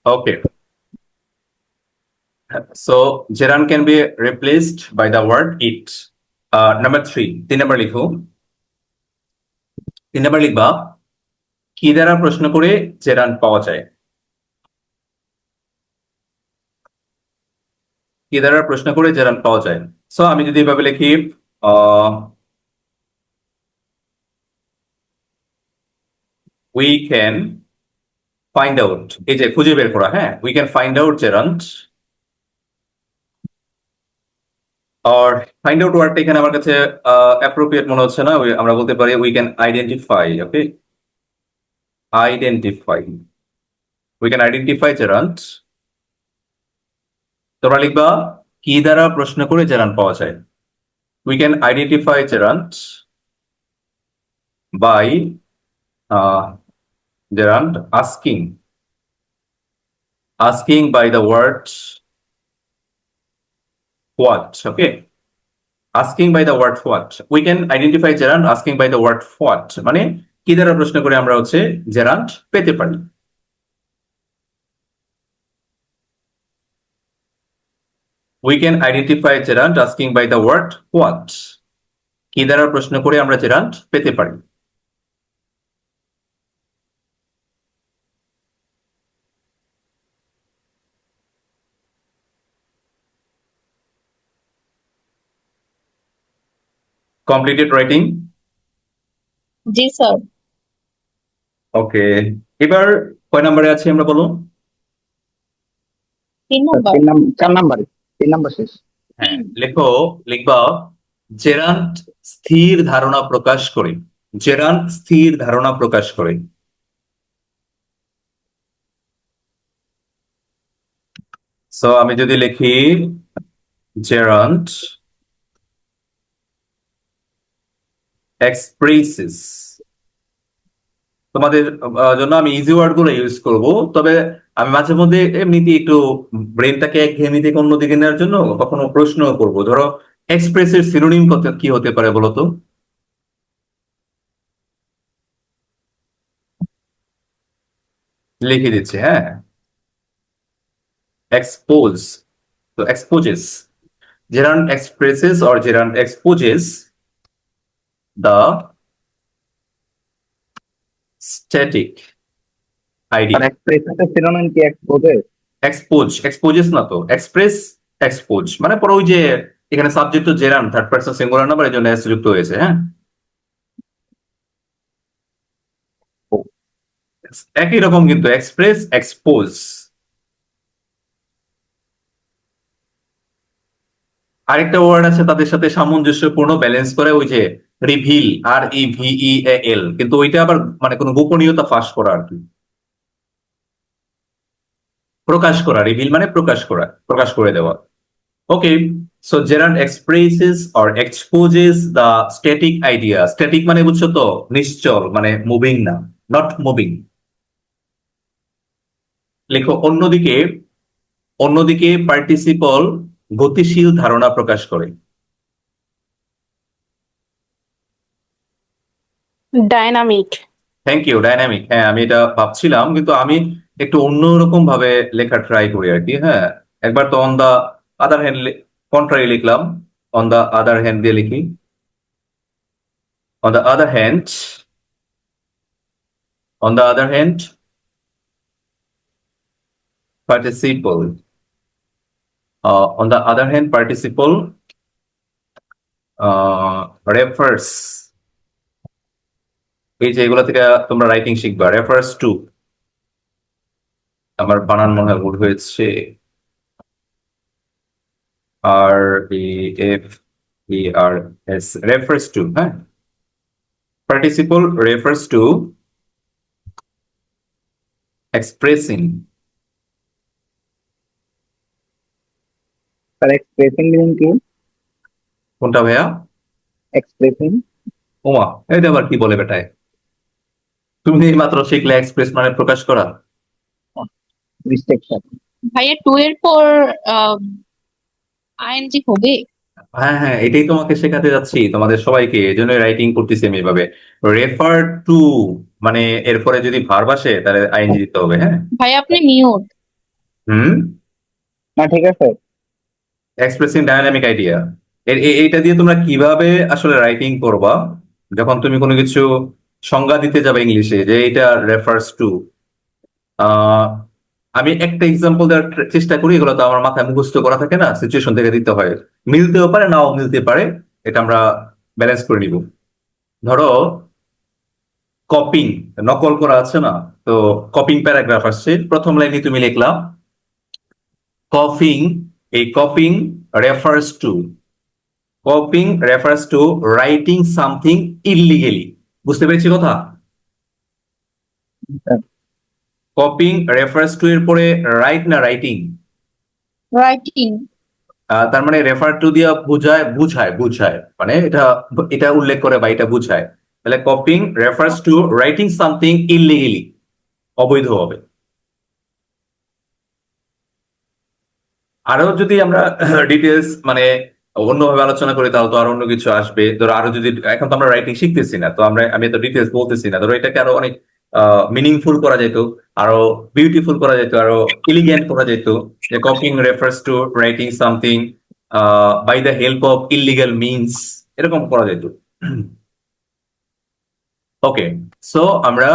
Okay. So Geran can be replaced by the word it. Number 3, 3 নম্বর লিখো। 3 নম্বর লিখবা কি দ্বারা প্রশ্ন করে জেরান পাওয়া যায়। কি দ্বারা প্রশ্ন করে জেরান পাওয়া যায়। সো আমি যদি এভাবে লিখি we can find out, এই যে খুঁজে বের করা, হ্যাঁ, we can find out gerund, আর ফাইন্ড আউট ওয়ার্ডটা এখানে আমার কাছে অ্যাপ্রোপ্রিয়েট মনে হচ্ছে না, আমরা বলতে পারি we can identify, okay, identify, we can identify gerund। তোমরা লিখবা কি দ্বারা প্রশ্ন করে gerund পাওয়া যায়। we can identify gerund by gerund asking by the word what, okay, asking by the word what, we can identify gerund asking by the word what, মানে কি দ্বারা প্রশ্ন করে আমরা হচ্ছে gerund পেতে পারি। we can identify gerund asking by the word what, কি দ্বারা প্রশ্ন করে আমরা gerund পেতে পারি। completed writing? জি স্যার। ওকে, এবার কয় নম্বরে আছি আমরা বলো। 3 নম্বর। 4 নম্বরে, 3 নম্বর শেষ। হ্যাঁ, লিখবা জেরান্ট স্থির ধারণা প্রকাশ করে। জেরান্ট স্থির ধারণা প্রকাশ করে। সো আমি যদি লিখি জেরান্ট এক্সপ্রেসেস, তোমাদের জন্য আমি ইজি ওয়ার্ড গুলো ইউজ করব, তবে আমি মাঝে মধ্যে এমনিতে একটু ব্রেনটাকে একঘেয়েমি থেকে অন্যদিকে নেওয়ার জন্য কখনো প্রশ্ন করব। ধরো এক্সপ্রেসের সিনোনিম কি হতে পারে বলো তো। লিখে দিচ্ছি, হ্যাঁ, এক্সপোজ, তো exposes, gerund expresses or gerund exposes the static idea। আর এক্সপ্রেসের সিনোনিম কি এক্সপোজে? exposes না তো, express, expose মানে পরে ওই যে এখানে সাবজেক্ট তো gerund, third person singular number, এর জন্য s যুক্ত হয়েছে, হ্যাঁ, একই রকম কিন্তু এক্সপ্রেস, এক্সপোজ। আরেকটা ওয়ার্ড আছে তাদের সাথে সামঞ্জস্যপূর্ণ, ব্যালেন্স করে, ওই যে রিভিল, REVEAL, কিন্তু ওইটা আবার মানে কোনো গোপনীয়তা ফাঁস করা আর কি, প্রকাশ করা। রিভিল মানে প্রকাশ করা, প্রকাশ করে দেওয়া। Okay, so gerund expresses or exposes the static idea। Static মানে বুঝছো তো, নিশ্চল, মানে মুভিং না, নট মুভিং। লেখো অন্যদিকে, অন্যদিকে পার্টিসিপল গতিশীল ধারণা প্রকাশ করে। ডাইনামিক। Thank you, dynamic. হ্যাঁ, আমি এটা ভাবছিলাম, কিন্তু আমি একটু অন্যরকম ভাবে লেখা ট্রাই করি আর কি। হ্যাঁ, একবার তো on the other hand contrary লিখলাম, অন দা আদার হ্যান্ড দিয়ে লিখি, on the other hand, on the other hand, participle, on the other hand, participle refers, এই যে এগুলো থেকে তোমরা রাইটিং শিখবা, refers to, আমার বানান মনে হয় ভুল হয়েছে, REFERS, refers to, হ্যাঁ, participle refers to expressing। আর এক্সপ্রেসিং মিনিং কি? কোনটা ভাইয়া? এক্সপ্রেসিং। ওমা, এটা আবার কি বলে বেটায়, তুমি এই মাত্র শিখলে এক্সপ্রেস মানে প্রকাশ করা। Mistake sir. ভাইয়া 2 এর পর আইএনজি হবে? হ্যাঁ হ্যাঁ, এটাই তোমাকে শেখাতে যাচ্ছি, তোমাদের সবাইকে, এই জন্য রাইটিং করতেছি আমি এভাবে। রেফার টু মানে এরপরে যদি ভার্ব আসে তাহলে আইএনজি দিতে হবে, হ্যাঁ। ভাইয়া আপনি মিউট। হুম, না ঠিক আছে। এক্সপ্রেসিং ডাইনামিক আইডিয়া, এইটা দিয়ে তোমরা কিভাবে আসলে রাইটিং করবা যখন তুমি কোনো কিছু সংজ্ঞা দিতে যাবে ইংলিশে যে এটা রেফার্স টু। আমি একটা এক্সাম্পল দেওয়ার চেষ্টা করি, এগুলো তো আমার মাথায় মুখস্থ করা থাকে না, সিচুয়েশন থেকে দিতে হয়, মিলতেও পারে নাও মিলতে পারে, এটা আমরা ব্যালেন্স করে নিব। ধরো কপিং, নকল করা আছে না, তো কপিং প্যারাগ্রাফ আসছে, প্রথম লাইনে তুমি লিখলা কপিং, এই copying refers to, copying refers to writing something illegally. বুঝতে পেরেছি কথা? কপিং রেফার্স টু এর পরে রাইট না রাইটিং, রাইটিং। তার মানে রেফার টু দিয়া বুঝায়, বুঝায় মানে এটা এটা উল্লেখ করে বা এটা বুঝায়। তাহলে copying refers to writing something illegally, অবৈধ হবে। আরো যদি আমরা ডিটেলস মানে অন্যভাবে আলোচনা করি তাহলে তো আরো অন্য কিছু আসবে। ধরো আরো যদি, এখন তো আমরা রাইটিং শিখতেছি না, তো আমি তো ডিটেলস বলতেছি না, ধরো এটাকে আরো অনেক মিনিংফুল করা যেত, আরো বিউটিফুল করা যেত, আরো এলিগেন্ট করা যেত, যে copying refers to writing something by the help of illegal means, এরকম করা যেত। ওকে, সো আমরা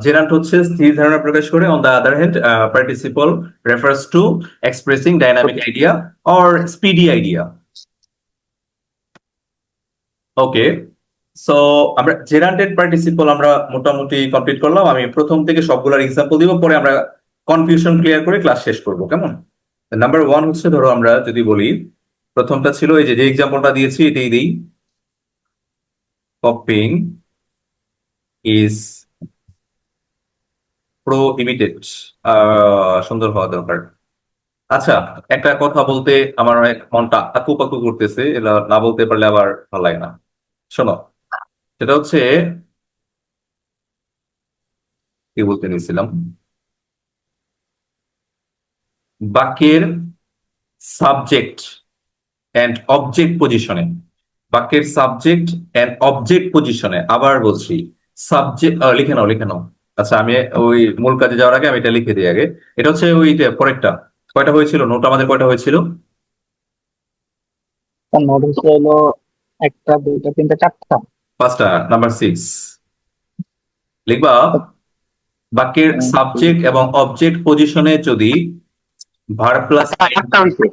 জেরান্ট হচ্ছে স্থির ধারণা প্রকাশ করে, on the other hand participle refers to expressing dynamic idea or speedy idea. Okay, so আমরা জেরান্টেড পার্টিসিপল আমরা মোটামুটি কমপ্লিট করলাম। আমি প্রথম থেকে সবগুলোর এক্সাম্পল দিব, পরে আমরা কনফিউশন ক্লিয়ার করে ক্লাস শেষ করবো, কেমন? নাম্বার ওয়ান হচ্ছে, ধরো আমরা যদি বলি, প্রথমটা ছিল এই যে এক্সাম্পলটা দিয়েছি এটাই দিই, কপিং ইজ প্রোহিবিটেড, সুন্দর হওয়া দরকার। আচ্ছা, একটা কথা বলতে আমার অনেক মনটা আকু পাকু করতেছে, এটা না বলতে পারলে আবার ভালো লাগে না। শোনো, সেটা হচ্ছে, কি বলতে নিয়েছিলাম, বাক্যের সাবজেক্ট অ্যান্ড অবজেক্ট পজিশনে, বাক্যের সাবজেক্ট অ্যান্ড অবজেক্ট পজিশনে, আবার বলছি সাবজেক্ট, লিখে নাও। আচ্ছা, আমি ওই মূল কাজে যাওয়ার আগে আমি এটা লিখে দিই আগে। এটা হচ্ছে ওই যে পরেরটা, কয়টা হয়েছিল নোট আমাদের, কয়টা হয়েছিল? তার নোট হচ্ছে হলো একটা, দুইটা, তিনটা, চারটা। পাঁচটা। নাম্বার 6 লিখবা, বাক্যের সাবজেক্ট এবং অবজেক্ট পজিশনে যদি ভার্ব প্লাস, চারটা হয়েছে,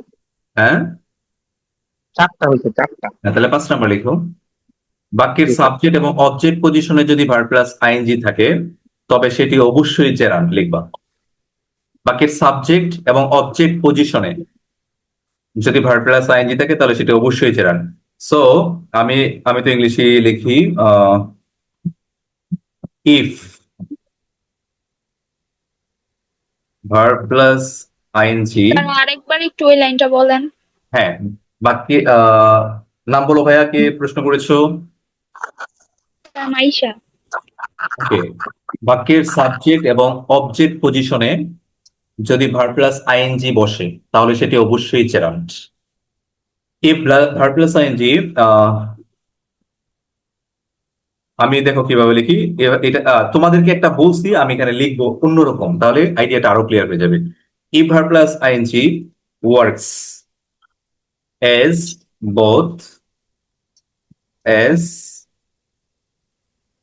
হ্যাঁ চারটা হয়েছে, চারটা। তাহলে 5 নাম্বার লিখো। বাক্যের জি স্যার। সাবজেক্ট এবং অবজেক্ট পজিশনে যদি ভার্ব প্লাস আইএনজি থাকে তবে সেটি অবশ্যই জেরান্ট লিখবা। বাক্যের সাবজেক্ট এবং অবজেক্ট পজিশনে যদি ভার্ব প্লাস আইএনজি থাকে তাহলে সেটি অবশ্যই জেরান্ট। সো আমি আমি তো ইংলিশে লিখি, ইফ ভার্ব প্লাস আইএনজি, আরেকবার একটু ওই লাইনটা বলেন। হ্যাঁ, বাক্যে নাম বলো ভাইয়া, কে প্রশ্ন করেছো? মাইশা। ওকে, বাক্যের সাবজেক্ট এবং অবজেক্ট পজিশনে যদি ভার্ব প্লাস আইএনজি বসে তাহলে সেটি অবশ্যই জেরান্ট। এই ভার্ব প্লাস আইএনজি আমি দেখো কিভাবে লিখি, এটা তোমাদেরকে একটা বলছি, আমি এখানে লিখবো অন্যরকম, তাহলে আইডিয়াটা আরো ক্লিয়ার হয়ে যাবে। এই verb plus ING works as both as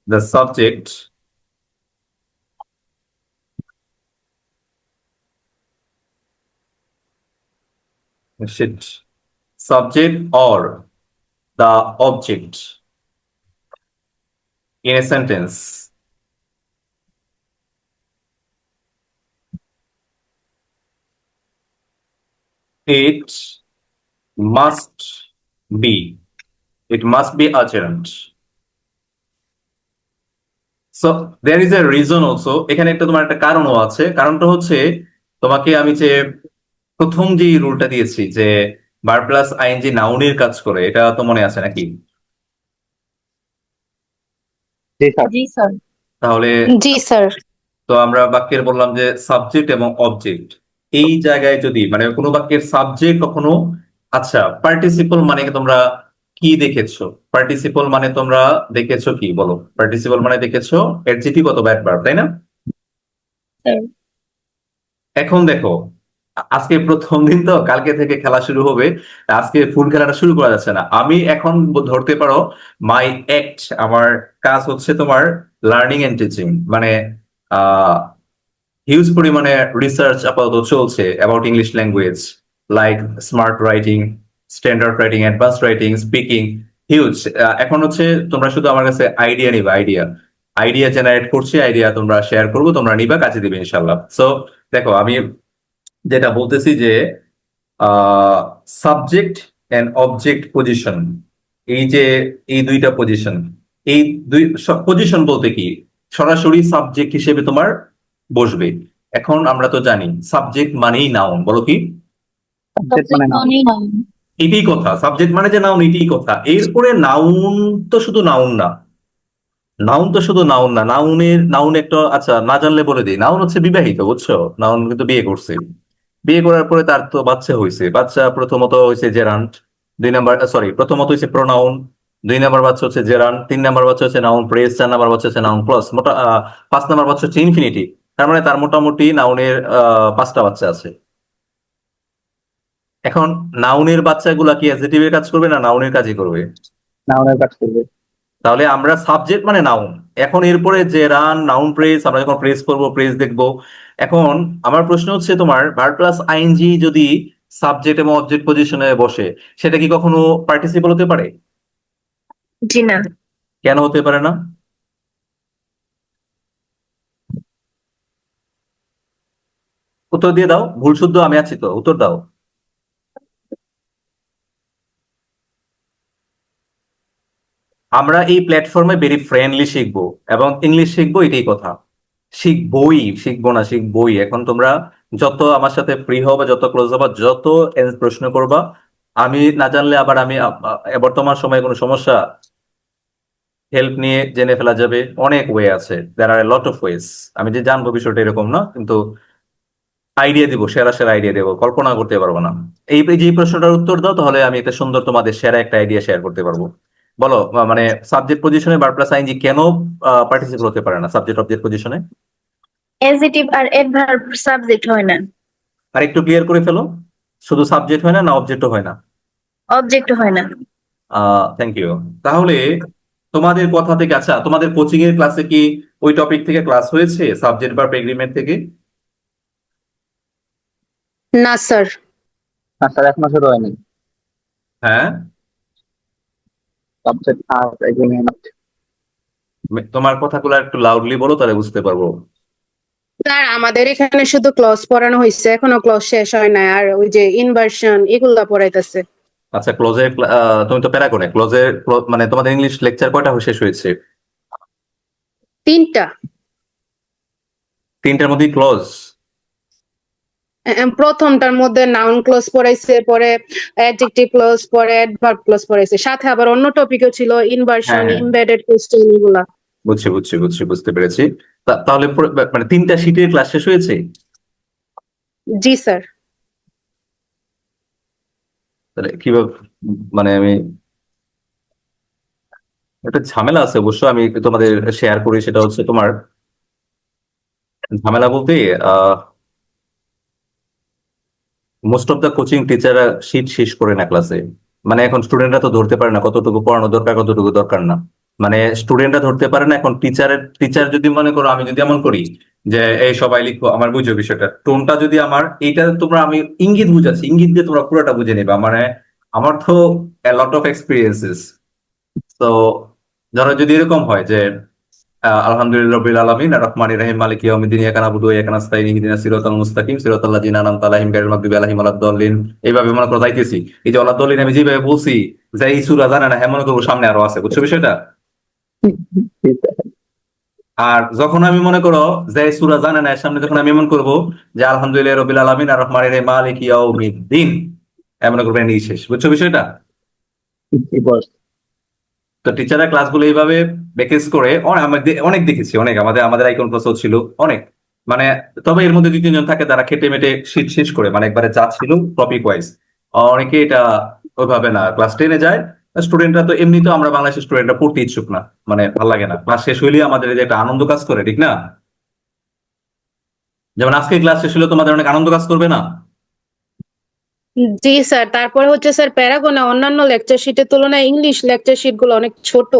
the subject shit subject or the object in a sentence. It must it must be adjourned. So there is a reason also, এখানে একটা তোমার একটা কারণও আছে। কারণটা হচ্ছে, তোমাকে আমি যে প্রথম যে রুলটা দিয়েছি যে ভার্ব প্লাস আইএনজি নাউনের কাজ করে, এটা তো মনে আছে নাকি? জি স্যার। জি স্যার। তাহলে জি স্যার। তো আমরা বাক্যের বললাম যে সাবজেক্ট এবং অবজেক্ট, এই জায়গায় যদি মানে কোনো বাক্যের সাবজেক্ট কখনো, আচ্ছা পার্টিসিপল মানে তোমরা কি দেখেছো? পার্টিসিপল মানে তোমরা দেখেছো কি, বলো? পার্টিসিপল মানে দেখেছো অ্যাডজেক্টিভ অথবা অ্যাডভার্ব, তাই না? স্যার। এখন দেখো, আজকে প্রথম দিন তো, কালকে থেকে খেলা শুরু হবে। আজকে ফুল খেলাটা শুরু করা যাচ্ছে না। আমি এখন ধরতে পারো মাই অ্যাক্ট, আমার কাজ হচ্ছে তোমার লার্নিং এন্ড টিচিং, মানে হিউজ পরিমাণে রিসার্চ আপাতত চলছে about English language, like smart writing, standard writing, advance writing, speaking, huge. এখন হচ্ছে তোমরা শুধু আমার কাছে আইডিয়া নিবা, আইডিয়া আইডিয়া জেনারেট করছি, আইডিয়া তোমরা শেয়ার করবো, তোমরা নিবা, কাজে দিবে ইনশাল্লাহ। সো দেখো, আমি যেটা বলতেছি যে সাবজেক্ট এন্ড অবজেক্ট পজিশন, এই যে এই দুইটা পজিশন, এই দুই পজিশন বলতে কি সরাসরি সাবজেক্ট হিসেবে তোমার বসবে। এখন আমরা তো জানি সাবজেক্ট মানেই নাউন, বলো কি? সাবজেক্ট মানে নাউন। মানেই নাউন। এটাই কথা, সাবজেক্ট মানে যে নাউন, এটাই কথা। এরপরে নাউন তো শুধু নাউন না, নাউন তো শুধু নাউন না, নাউন একটা, আচ্ছা না জানলে বলে দিই, নাউন হচ্ছে বিবাহিত, বুঝছো? নাউন কিন্তু বিয়ে করছে, বিয়ে করার পরে তার তো বাচ্চা হয়েছে, বাচ্চা প্রথমত হয়েছে জেরান্ট, দুই নাম্বার, সরি, প্রথমত হয়েছে প্রোনাউন, দুই নাম্বার বাচ্চা হচ্ছে জেরান্ট, তিন নাম্বার বাচ্চা হচ্ছে নাউন প্রেস, চার নাম্বার বাচ্চা হচ্ছে নাউন প্লাস, পাঁচ নাম্বার বাচ্চা হচ্ছে ইনফিনিটিভ। তার মানে তার মোটামুটি নাউনের পাঁচটা বাচ্চা আছে। এখন নাউনের বাচ্চাগুলা কি অ্যাডজেক্টিভের কাজ করবে না নাউনের কাজই করবে? নাউনের কাজ করবে। তাহলে আমরা সাবজেক্ট মানে নাউন। এখন এরপরে যে রান, নাউন প্রেস, আমরা যখন প্রেস করবো, প্রেস দেখবো। এখন আমার প্রশ্ন হচ্ছে, তোমার ভার্ব প্লাস আইএনজি যদি সাবজেক্ট এবং অবজেক্ট পজিশনে বসে, সেটা কি কখনো পার্টিসিপল হতে পারে? জি না। কেন হতে পারে না? উত্তর দিয়ে দাও, ভুল শুদ্ধ আমি আছি তো, উত্তর দাও। আমরা এই প্ল্যাটফর্মে ভেরি ফ্রেন্ডলি শিখবো এবং ইংলিশ শিখবো, এটাই কথা। শিখবই, শিখবো না, শিখবই। এখন তোমরা যত আমার সাথে ফ্রি হবা, যত ক্লোজ হবা, যত প্রশ্ন করবা, আমি না জানলে আবার আমি বর্তমান সময়ে কোনো সমস্যা হেল্প নিয়ে জেনে ফেলা যাবে, অনেক ওয়ে আছে, দেয়ার আর লট অফ ওয়েস। আমি যে জানবো বিষয়টা এরকম না, কিন্তু আইডিয়া দিব, সেরা সেরা আইডিয়া দেবো, কল্পনা করতে পারবো না। এই যে প্রশ্নটার উত্তর দাও, তাহলে আমি একটা সুন্দর তোমাদের সেরা একটা আইডিয়া শেয়ার করতে পারবো। বলো, মানে সাবজেক্ট পজিশনে ভার্ব প্লাস আইএনজি কেন পার্টিসিপেট হতে পারে না সাবজেক্ট অবজেক্ট পজিশনে? অ্যাডজেক্টিভ আর অ্যাডভার্ব সাবজেক্ট হয় না, আর একটু ক্লিয়ার করে ফেলো, শুধু সাবজেক্ট হয় না, না অবজেক্টও হয় না? অবজেক্ট হয় না। Thank you. তাহলে তোমাদের কথা থেকে, আচ্ছা তোমাদের কোচিং এর ক্লাসে কি ওই টপিক থেকে ক্লাস হয়েছে, সাবজেক্ট ভার্ব এগ্রিমেন্ট থেকে? না স্যার। না স্যার, এখনো শুরু হয়নি। হ্যাঁ, সাবজেক্ট আর এগ্রিমেন্ট। তোমার কথাগুলো একটু লাউডলি বলো, তাহলে বুঝতে পারবো। স্যার আমাদের এখানে শুধু ক্লাস পড়ানো হয়েছে, এখনো ক্লাস শেষ হয় না, আর ওই যে ইনভার্সন এগুলা পড়াইতেছে। আচ্ছা, ক্লোজের তুমি তো প্যারাগনে, ক্লোজের মানে তোমাদের ইংলিশ লেকচার কয়টা শেষ হয়েছে? তিনটা। তিনটার মধ্যে ক্লোজ? প্রথমটার মধ্যে নাউন ক্লজ পড়াইছে, পরে অ্যাডজেক্টিভ ক্লজ, পরে অ্যাডভার্ব ক্লজ পড়াইছে, সাথে আবার অন্য টপিকও ছিল, হ্যাঁ, ইনভার্সন, হ্যাঁ, এমবেডেড কোশ্চেন এগুলা। বুঝছি বুঝছি বুঝছি, বুঝতে পেরেছি। তাহলে মানে তিনটা শীটের ক্লাস শেষ হয়েছে? জি স্যার। তাহলে কিভাবে, মানে আমি, একটা ঝামেলা আছে অবশ্য, আমি তোমাদের শেয়ার করি। সেটা হচ্ছে তোমার ঝামেলা বলতে, মোস্ট অফ দ্য কোচিং টিচাররা শীট শেষ করে না ক্লাসে। মানে এখন স্টুডেন্টরা তো ধরতে পারে না কতটুকু পড়ানো দরকার, কতটুকু দরকার না। মানে স্টুডেন্টরা ধরতে পারে না। এখন টিচার যদি মনে করো, আমি যদি এমন করি যে এই সবাই লিখো, আমার বুঝো বিষয়টা, টোনটা যদি আমার এইটা, তোমরা, আমি ইঙ্গিত বুঝাচ্ছি, ইঙ্গিত দিয়ে তোমরা পুরোটা বুঝে নিবা। মানে আমার তো লট অফ এক্সপিরিয়েন্সেস। তো ধরো যদি এরকম হয় যে আলহামদুলিল্লাহ রাব্বিল আলামিন আর রহমানির রহিম মালিক ইয়াউমিদ্দিন ইyyaka না'বুদু ওয়া ইয়াকা নাস্তাইন ইহদিনাস সিরাতাল মুস্তাকিম সিরাতাল লাযিনা আনআমতা আলাইহিম গায়রিল মাগদুবি আলাইহিম ওয়ালাদ-দাল্লিন। এইভাবে মনে করো যাইতেছি, এই যে ওয়ালাদ-দাল্লিন আমি যেভাবে বলছি, যে এই সূরা জানে না, হ্যাঁ মনে করবো সামনে আরো আছে, বুঝছো বিষয়টা? আর যখন আমি মনে করো যে এই সূরা জানে না, এর সামনে যখন আমি এমন করবো যে আলহামদুলিল্লাহ রাব্বিল আলামিন আর রহমানির রহিম মালিক ইয়াউমিদ্দিন, এমন করবো, এই শেষ, বুঝছো বিষয়টা? তো টিচাররা ক্লাসগুলো এইভাবে বেকেজ করে অনেক দেখেছি, অনেক, আমাদের আমাদের আইকন ক্লাসও ছিল অনেক। মানে তবে এর মধ্যে দুই তিনজন থাকে যারা খেটে মেটে শীট শেষ করে, মানে একবারে যা ছিল টপিক ওয়াইজ। অনেকে এটা ওইভাবে না, ক্লাস 10-এ যায়। স্টুডেন্টরা তো এমনি তো, আমরা বাংলাদেশের স্টুডেন্টরা পড়তে ইচ্ছুক না, মানে ভালো লাগে না। ক্লাস শেষ হইলে আমাদের এই যে একটা আনন্দ কাজ করে, ঠিক না? যেমন আজকে ক্লাস শেষ হলে তোমাদের অনেক আনন্দ কাজ করবে না? জি স্যার, তারপরে হচ্ছে স্যার প্যারাগনে অন্যান্য লেকচার শিটের তুলনায় ইংলিশ লেকচার শিট গুলো অনেক ছোট,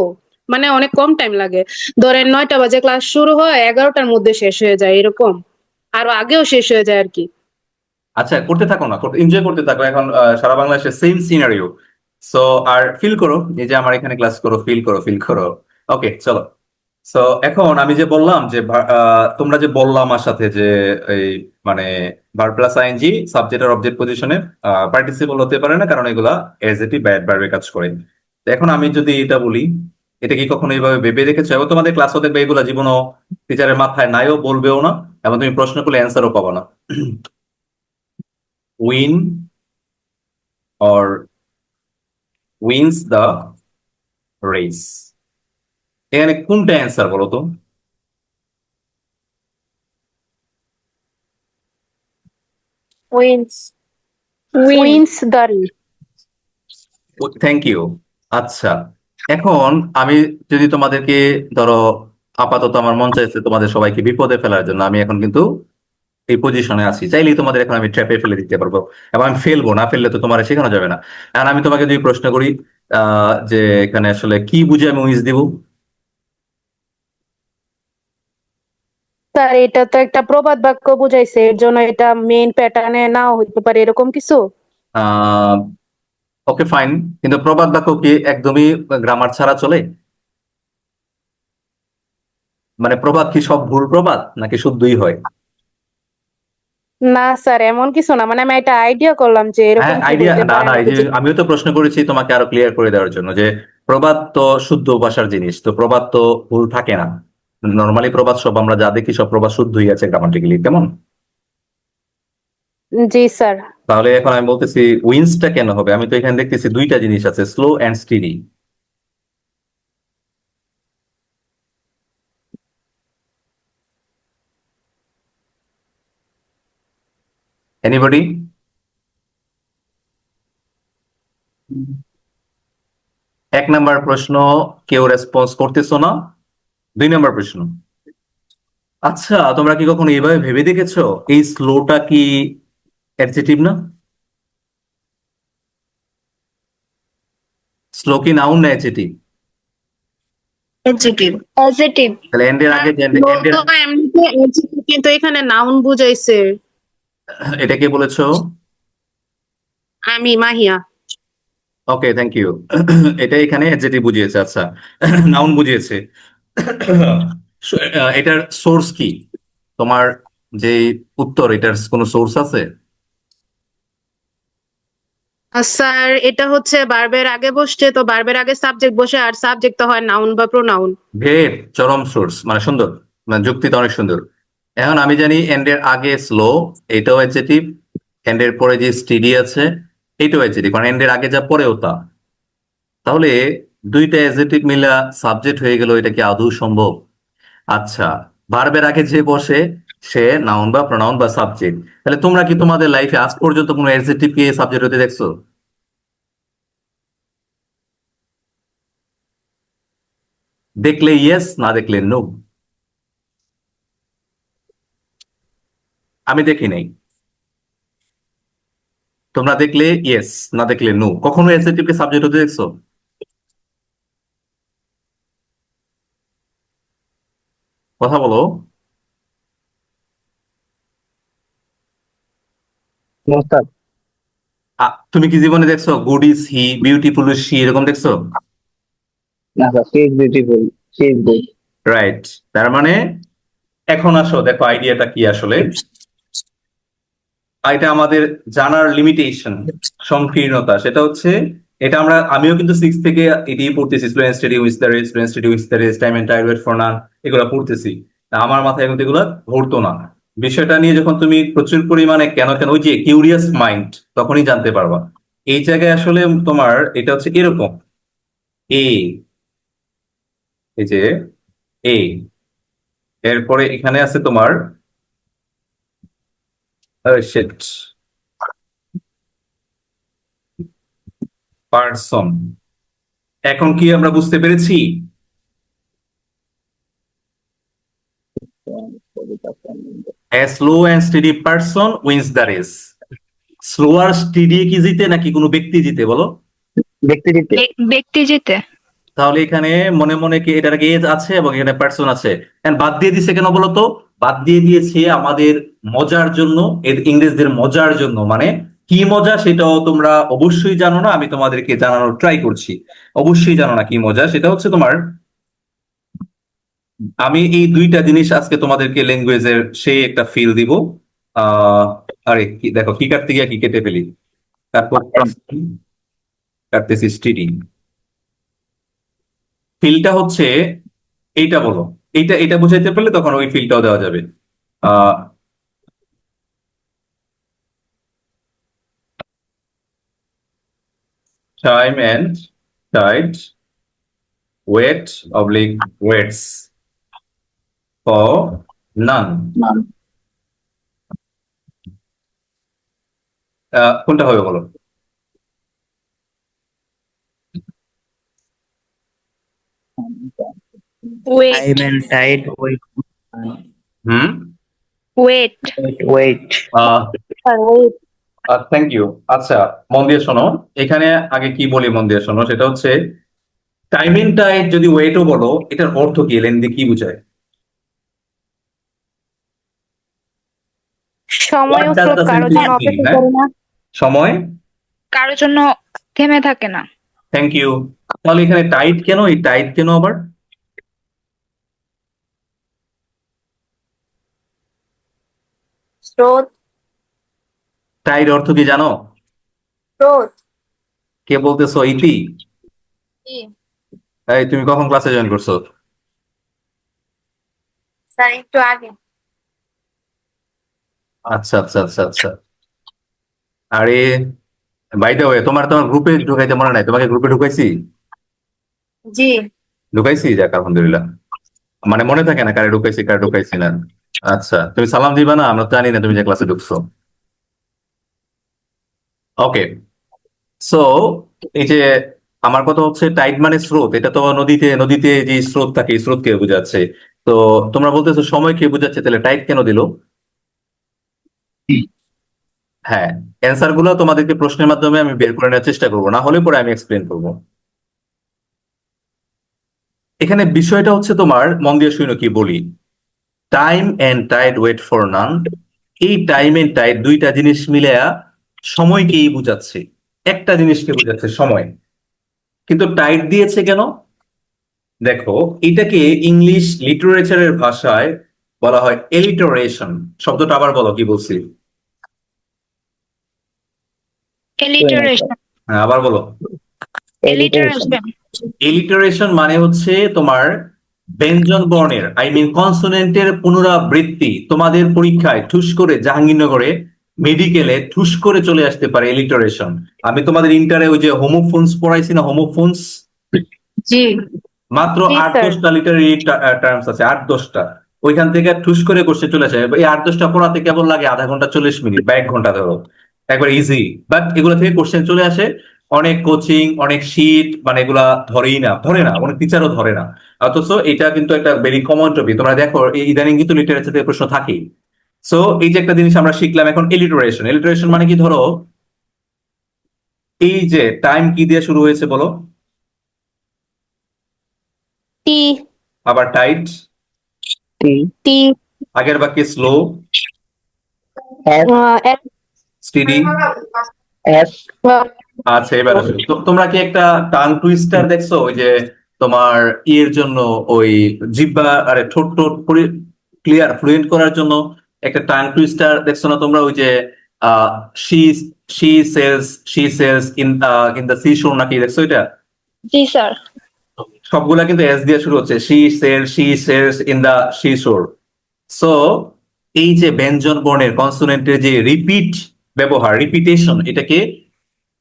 মানে অনেক কম টাইম লাগে। ধরেন 9টা বাজে ক্লাস শুরু হয়, 11টার মধ্যে শেষ হয়ে যায় এরকম, আরো আগেও শেষ হয়ে যায় আর কি। আচ্ছা, করতে থাকো না, এনজয় করতে থাকো। এখন সারা বাংলাদেশে সেম সিনারিও। সো আর ফিল করো, এই যে আমার এখানে ক্লাস করো, ফিল করো, ফিল করো। ওকে, চলো। সো এখন আমি যে বললাম যে তোমরা যে বললাম আমার সাথে যে এই মানে ভার্ব প্লাস আইএনজি সাবজেক্ট আর অবজেক্ট পজিশনে পার্টিসিপল হতে পারে না, কারণ এগুলা এজেটিভ বা অ্যাডভার্বে কাজ করে। তো এখন আমি যদি এটা বলি, এটা কি কখনো এইভাবে ভেবে দেখেছো? এবং তোমাদের ক্লাসও দেখবে এগুলা জীবনও টিচারের মাথায় নাইও, বলবেও না, এবং তুমি প্রশ্ন করলে অ্যান্সারও পাবো না। Win or wins the race, এখানে কোনটা অ্যান্সার বলো তো? Wins. Win. Wins the race. Thank you. আচ্ছা, এখন আমি যদি তোমাদেরকে ধরো, আপাতত আমার মন চাইছে তোমাদের সবাইকে বিপদে ফেলার জন্য, আমি এখন কিন্তু এই পজিশনে আছি, চাইলেই তোমাদের এখন আমি ট্র্যাপে ফেলে দিতে পারবো, এবং আমি ফেলবো না, ফেললে তো তোমার শেখানো যাবে না। আর আমি তোমাকে যদি প্রশ্ন করি যে এখানে আসলে কি বুঝে আমি উইজ দিব? স্যার এটা তো একটা প্রবাদ বাক্য বুঝাইছে, এর জন্য এটা মেইন প্যাটার্নে নাও হইতে পারে, এরকম কিছু। আহ ওকে, ফাইন। কিন্তু প্রবাদ বাক্য কি একদমই গ্রামার ছাড়া চলে? মানে প্রবাদ কি সব ভুল প্রবাদ, নাকি শুদ্ধই হয়? না স্যার, এমন কিছু না, মানে আমি একটা আইডিয়া করলাম যে হ্যাঁ, এরকম কি আইডিয়া, হইতে না পারে না, এই নাকি যে যে। আমিও তো প্রশ্ন করেছি তোমাকে আরো ক্লিয়ার করে দেওয়ার জন্য যে প্রবাদ তো শুদ্ধ ভাষার জিনিস, তো প্রবাদ তো ভুল থাকে না। নর্মালি প্রবাদ সব আমরা যা দেখি সব প্রবাদ শুদ্ধই আছে গ্রামাটিক্যালি, কেমন? জি স্যার। তাহলে এখন আমি বলতেছি উইন্সটা কেন হবে? আমি তো এখানে দেখতেছি দুইটা জিনিস আছে, স্লো অ্যান্ড স্টিডি। এনিবডি? এক নাম্বার প্রশ্ন কেউ রেসপন্স করতেছো না। 2 নম্বর প্রশ্ন, আচ্ছা তোমরা কি কখনো এইভাবে ভেবে দেখেছো এই স্লোটা কি অ্যাডজেক্টিভ না? স্লো কি নাউন না অ্যাডজেক্টিভ? Adjective. Adjective. তাহলে এন্ডের আগে এন্ডের, তো এমনিতে adjective, কিন্তু এখানে নাউন বুঝাইছে। এটা কে বলেছো? আমি মাহিয়া। ওকে, থ্যাংক ইউ। এটা এখানে অ্যাডজেক্টিভ বুঝিয়েছে, আচ্ছা। নাউন বুঝিয়েছে। এটার সোর্স কি? তোমার যে উত্তর, এটার কোনো সোর্স আছে? স্যার এটা হচ্ছে ভার্বের আগে বসছে, তো ভার্বের আগে সাবজেক্ট বসে, আর সাবজেক্ট তো হয় নাউন বা প্রোনাউন। ভের চরম সোর্স, মানে সুন্দর, মানে যুক্তিটা অনেক সুন্দর। এখন আমি জানি এন্ডের আগে স্লো, এটাও অ্যাডজেক্টিভ। এন্ডের পরে যে স্টিডি আছে, এটাও অ্যাডজেক্টিভ, কারণ এন্ডের আগে যা পরেও তা। তাহলে দুইটা অ্যাডজেক্টিভ মিলা সাবজেক্ট হয়ে গেল, এটা কি আদৌ সম্ভব? আচ্ছা, ভার্বের আগে যে বসে সে নাউন বা প্রোনাউন বা সাবজেক্ট। তাহলে তোমরা কি তোমাদের লাইফে আজ পর্যন্ত কোনো অ্যাডজেক্টিভ কে সাবজেক্ট হতে দেখছো? দেখলে ইয়েস, না দেখলে নো। আমি দেখি নাই। তোমরা দেখলে ইয়েস, না দেখলে নো। কখনো অ্যাডজেক্টিভ কে সাবজেক্ট হতে দেখছো? কথা বলো। No sir. তুমি কি জীবনে দেখছো good is he, beautiful is she, এরকম দেখছো? না sir, she is beautiful, she is good. Right. তার মানে এখন আসো, দেখো আইডিয়াটা কি আসলে। এটা আমাদের জানার লিমিটেশন, সংকীর্ণতা, সেটা হচ্ছে এটা আমিও কিন্তু 6 থেকে এটাই পড়তেছি, slow and steady with the rest, slow and steady with the rest, time and tide wait for none, এগুলো পড়তেছি। আমার মাথায় কিন্তু এগুলো ধরতো না। বিষয়টা নিয়ে যখন তুমি প্রচুর পরিমাণে কেন কেন ওই যে কিউরিয়াস মাইন্ড, তখনই জানতে পারবা। এই জায়গায় আসলে তোমার এটা হচ্ছে এরকম, এ, এই যে এ, এরপরে এখানে আছে তোমার শিট, পার্সন। এখন কি আমরা বুঝতে পেরেছি? A slow and steady person wins the race. Slower steady কি জিতে নাকি কোনো ব্যক্তি জিতে বলো? ব্যক্তি দিতে ব্যক্তি জিতে। তাহলে এখানে মনে মনে কি এটার এজ আছে এবং এখানে পার্সন আছে, And বাদ দিয়ে দিছে কেন বলো তো? বাদ দিয়ে দিয়েছে আমাদের মজার জন্য, এর ইংরেজদের মজার জন্য। মানে কি মজা সেটাও তোমরা অবশ্যই জানো না, আমি তোমাদেরকে জানানোর ট্রাই করছি। অবশ্যই জানো না কি মজা, সেটা হচ্ছে তোমার, আমি এই দুইটা জিনিস আজকে তোমাদেরকে ল্যাঙ্গুয়েজের সেই একটা ফিল দিব। আহ আরে কি দেখো, কি কাটতে গিয়া কি কেটে ফেলি, তারপর কাটতেছি স্টিডি। ফিলটা হচ্ছে এইটা, বলো এইটা, এটা বুঝাইতে পারলে তখন ওই ফিলটাও দেওয়া যাবে। Ah time and tide wait oblique waits for none. কোনটা হবে বলো? Wait. Time and tide wait hmm. Wait. Wait thank you. আচ্ছা, মন দিয়ে শোনো, এখানে আগে কি বলি মন দিয়ে শোনো, সেটা হচ্ছে টাইম এন্ড টাইড যদি ওয়েটও বলো, এটার অর্থ কি, লেন্দি কি বুঝায়? সময় ও What does স্রোত the কারোর জন্য sentence mean, অপেক্ষা হ্যাঁ? করে না, সময়। কারোর জন্য থেমে থাকে না। Thank you. তাহলে এখানে টাইট কেন, এই টাইট কেন আবার? স্রোত। টাইট অর্থ কি জানো? স্রোত। কে বলতেছো? ইতি? এই তুমি কখন ক্লাসে জয়েন করছো? স্যার একটু আগে। আচ্ছা আচ্ছা আচ্ছা আচ্ছা। আরে বাই দ্য ওয়ে, তোমার তোমার গ্রুপে ঢুকাইতে মনে নাই? তোমাকে গ্রুপে ঢুকাইছি? জি। ঢুকাইছি, যাক আলহামদুলিল্লাহ। মানে মনে থাকে না কারে ঢুকাইছি কারে ঢুকাইছি না। আচ্ছা, তুমি সালাম দিবা না, আমরা তো জানি না তুমি যে ক্লাসে ঢুকছো। ওকে, সো এই যে আমার কথা হচ্ছে টাইড মানে স্রোত, এটা তো নদীতে, নদীতে যে স্রোত থাকে এই স্রোতকে বোঝাচ্ছে। তো তোমরা বলতেছো সময় কে বোঝাচ্ছে, তাহলে টাইড কেন দিল? হ্যাঁ, অ্যান্সার গুলো তোমাদেরকে প্রশ্নের মাধ্যমে আমি বের করে নেওয়ার চেষ্টা করবো, না হলে পরে আমি এক্সপ্লেন করবো। এখানে বিষয়টা হচ্ছে তোমার, মন দিয়ে শুনো কি বলি। Time and tide wait for none, এই টাইম এন্ড টাইড দুইটা জিনিস মিলে সময়কেই বুঝাচ্ছে, একটা জিনিসকে বুঝাচ্ছে সময়। কিন্তু টাইড দিয়েছে কেন? দেখো, এটাকে ইংলিশ লিটারেচারের ভাষায় বলা হয় এলিটারেশন। শব্দটা আবার বলো, কি বলছি? এলিটারেশন। হ্যাঁ, আবার বলো। এলিটারেশন। এলিটারেশন মানে হচ্ছে তোমার ব্যঞ্জন বর্ণের, আই মিন কনসোনেন্টের পুনরাবৃত্তি। তোমাদের পরীক্ষায় ঠুস করে, জাহাঙ্গীরনগরে মেডিকেলে ঠুস করে চলে আসতে পারে এলিটারেশন। আমি তোমাদের ইন্টারে ওই যে হোমোফোনস পড়াইছি না, হোমোফোনস, জি। মাত্র জি, 8-10টা লিটারি টার্মস আছে, 8-10টা। ওইখান থেকে ঠুস করে কোশ্চেন চলে আসে। এই 8-10টা পড়াতে কেবল লাগে আধা ঘন্টা 40 মিনিট বা 1 ঘন্টা, ধরো একবার ইজি। বাট এগুলো থেকে কোশ্চেন চলে আসে। অনেক কোচিং, অনেক শীট, মানে এগুলা ধরে না, অনেক টিচারও ধরে না। অথচ এটা কিন্তু একটা ভেরি কমন টপিক। তোমরা দেখো এই ইদানিং কিন্তু লিটারেচার থেকে প্রশ্ন থাকেই। সো এই যে একটা জিনিস আমরা শিখলাম এখন, এলিটারেশন। এলিটারেশন মানে কি, ধরো এই যে টাইম কি দিয়ে শুরু হয়েছে বলো? টি। আবার টাইট, টি। আগের বাক্যে স্লো, এস। স্টেডি। এস আচ্ছা, এবার আসো। তোমরা কি একটা টাং টুইস্টার দেখছো? ওই যে তোমার ইয়ের জন্য, ওই জিহ্বা, আরে ঠোঁট টোট ক্লিয়ার ফ্লুয়েন্ট করার জন্য একটা টাং টুইস্টার দেখছো না তোমরা? ওই যে she sea sells in the sea shore, নাকি দেখছো এটা? জি স্যার। সবগুলা কিন্তু এস দিয়ে শুরু হচ্ছে, she sells in the sea shore. So এই যে ব্যঞ্জন বর্ণের কনসোনেন্টের যে রিপিট ব্যবহার, রিপিটেশন, এটাকে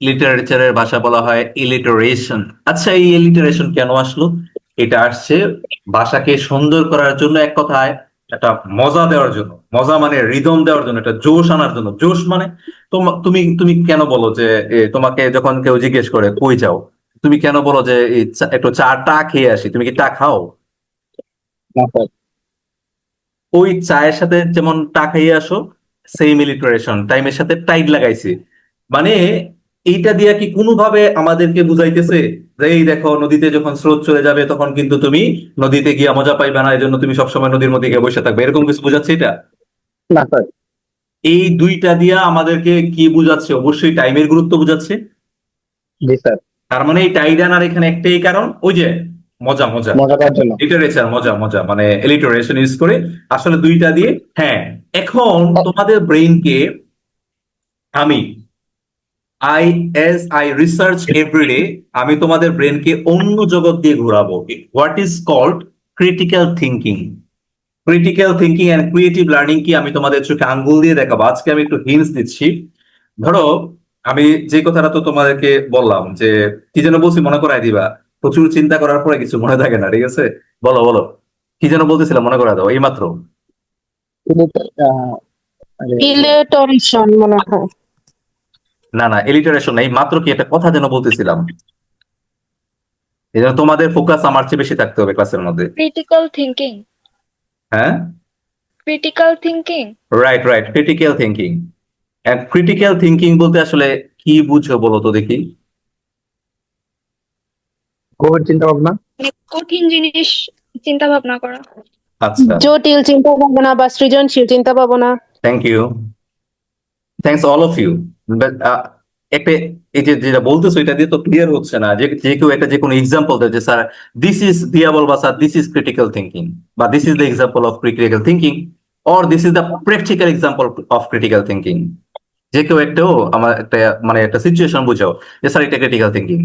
লিটারেচারের ভাষা বলা হয় ইলিটারেশন। আচ্ছা, এই ইলিটারেশন কেন আসলো? এটা আসছে ভাষাকে সুন্দর করার জন্য, এক কথায় একটা মজা দেওয়ার জন্য। মজা মানে রিদম দেওয়ার জন্য, একটা জোশ আনার জন্য। জোশ মানে তুমি তুমি কেন বলো যে তোমাকে যখন কেউ জিজ্ঞেস করে কই যাও, তুমি কেন বলো যে একটু টা খেয়ে আসি? তুমি কি টা খাও? ওই চায়ের সাথে যেমন টা খাইয়ে আসো, সেম ইলিটারেশন, টাইমের সাথে টাইড লাগাইছি। মানে এইটা দিয়া কি কোনোভাবে আমাদেরকে বুঝাইতেছে যে এই দেখো নদীতে যখন স্রোত চলে যাবে তখন কিন্তু তুমি নদীতে গিয়ে মজা পাইবে না, এই জন্য তুমি সবসময় নদীর মধ্যে গিয়ে বসে থাকবে, এরকম কিছু বোঝাচ্ছে এটা? না স্যার। এই দুইটা দিয়া আমাদেরকে কি বুঝাচ্ছে? অবশ্যই টাইমের গুরুত্ব বুঝাচ্ছে। জি স্যার। তার মানে এই টাইড আনার এখানে একটাই কারণ, ওই যে মজা মজা, মজা করার জন্য। লিটারেচার, মজা মজা মানে এলিটারেশন ইউজ করে আসলে দুইটা দিয়ে। হ্যাঁ, এখন তোমাদের ব্রেইনকে আমি আই আই রিসার্চ এভরিডে, আমি তোমাদের ব্রেনকে অন্য জগৎ দিয়ে ঘোরাবো। What is called critical thinking. Critical thinking and creative learning কি আমি তোমাদের চোখে আঙ্গুল দিয়ে দেখাবো। আজকে আমি একটু হিন্টস দিচ্ছি। ধরো আমি যে কথাটা তো তোমাদেরকে বললাম যে কি যেন বলছি, মনে করাই দিবা। প্রচুর চিন্তা করার পরে কিছু মনে থাকে না, ঠিক আছে? বলো বলো, কি যেন বলতেছিলাম, মনে করা দাও এইমাত্র। আরে, ইলেকট্রন মনে হয়। না না, এলিটারেশন এই মাত্র কি একটা কথা যেন বলতেছিলাম, এই জন্য তোমাদের ফোকাস আমার চেয়ে বেশি থাকতে হবে ক্লাসের মধ্যে। Critical thinking. হ্যাঁ, Critical thinking. Right right, critical thinking. Critical thinking বলতে আসলে কি বুঝো বলো তো দেখি। গভীর চিন্তা ভাবনা। মানে কঠিন জিনিস চিন্তা ভাবনা করা। আচ্ছা, জটিল চিন্তা ভাবনা বা সৃজনশীল চিন্তা ভাবনা। Thank you, thanks all of you. একটা এই যে যেটা বলতেছো এটা দিয়ে তো ক্লিয়ার হচ্ছে না, যে যে কেউ একটা যে কোনো এক্সাম্পল দেয় যে স্যার দিস ইজ দিয়াবল, বা sir this is critical thinking, বা this is the example of critical thinking, or this is the practical example of critical thinking. যে কেউ একটাও আমার একটা মানে একটা সিচুয়েশন বুঝাও যে স্যার এটা ক্রিটিক্যাল থিঙ্কিং।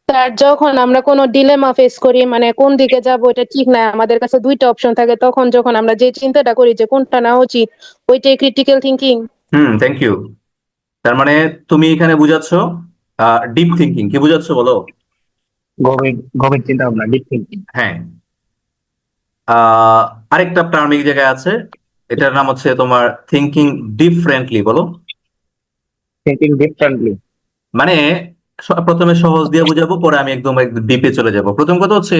স্যার যখন আমরা কোনো ডিলেমা ফেস করি, মানে কোন দিকে যাব এটা ঠিক না, আমাদের কাছে দুইটা অপশন থাকে, তখন যখন আমরা যে চিন্তাটা করি যে কোনটা না উচিত, ওইটাই ক্রিটিক্যাল থিঙ্কিং। Thank you. তার মানে তুমি এখানে বুঝাচ্ছ ডিপ থিঙ্কিং, কি বুঝাচ্ছ বলো? গভীর গভীর চিন্তা ভাবনা, ডিপ থিঙ্কিং। হ্যাঁ। আহ আরেকটা টার্ম এই জায়গায় আছে, এটার নাম হচ্ছে তোমার থিঙ্কিং ডিফারেন্টলি, বলো। Thinking differently. মানে প্রথমে সহজ দিয়ে বুঝাবো, পরে আমি একদম ডিপে চলে যাব। প্রথম কথা হচ্ছে,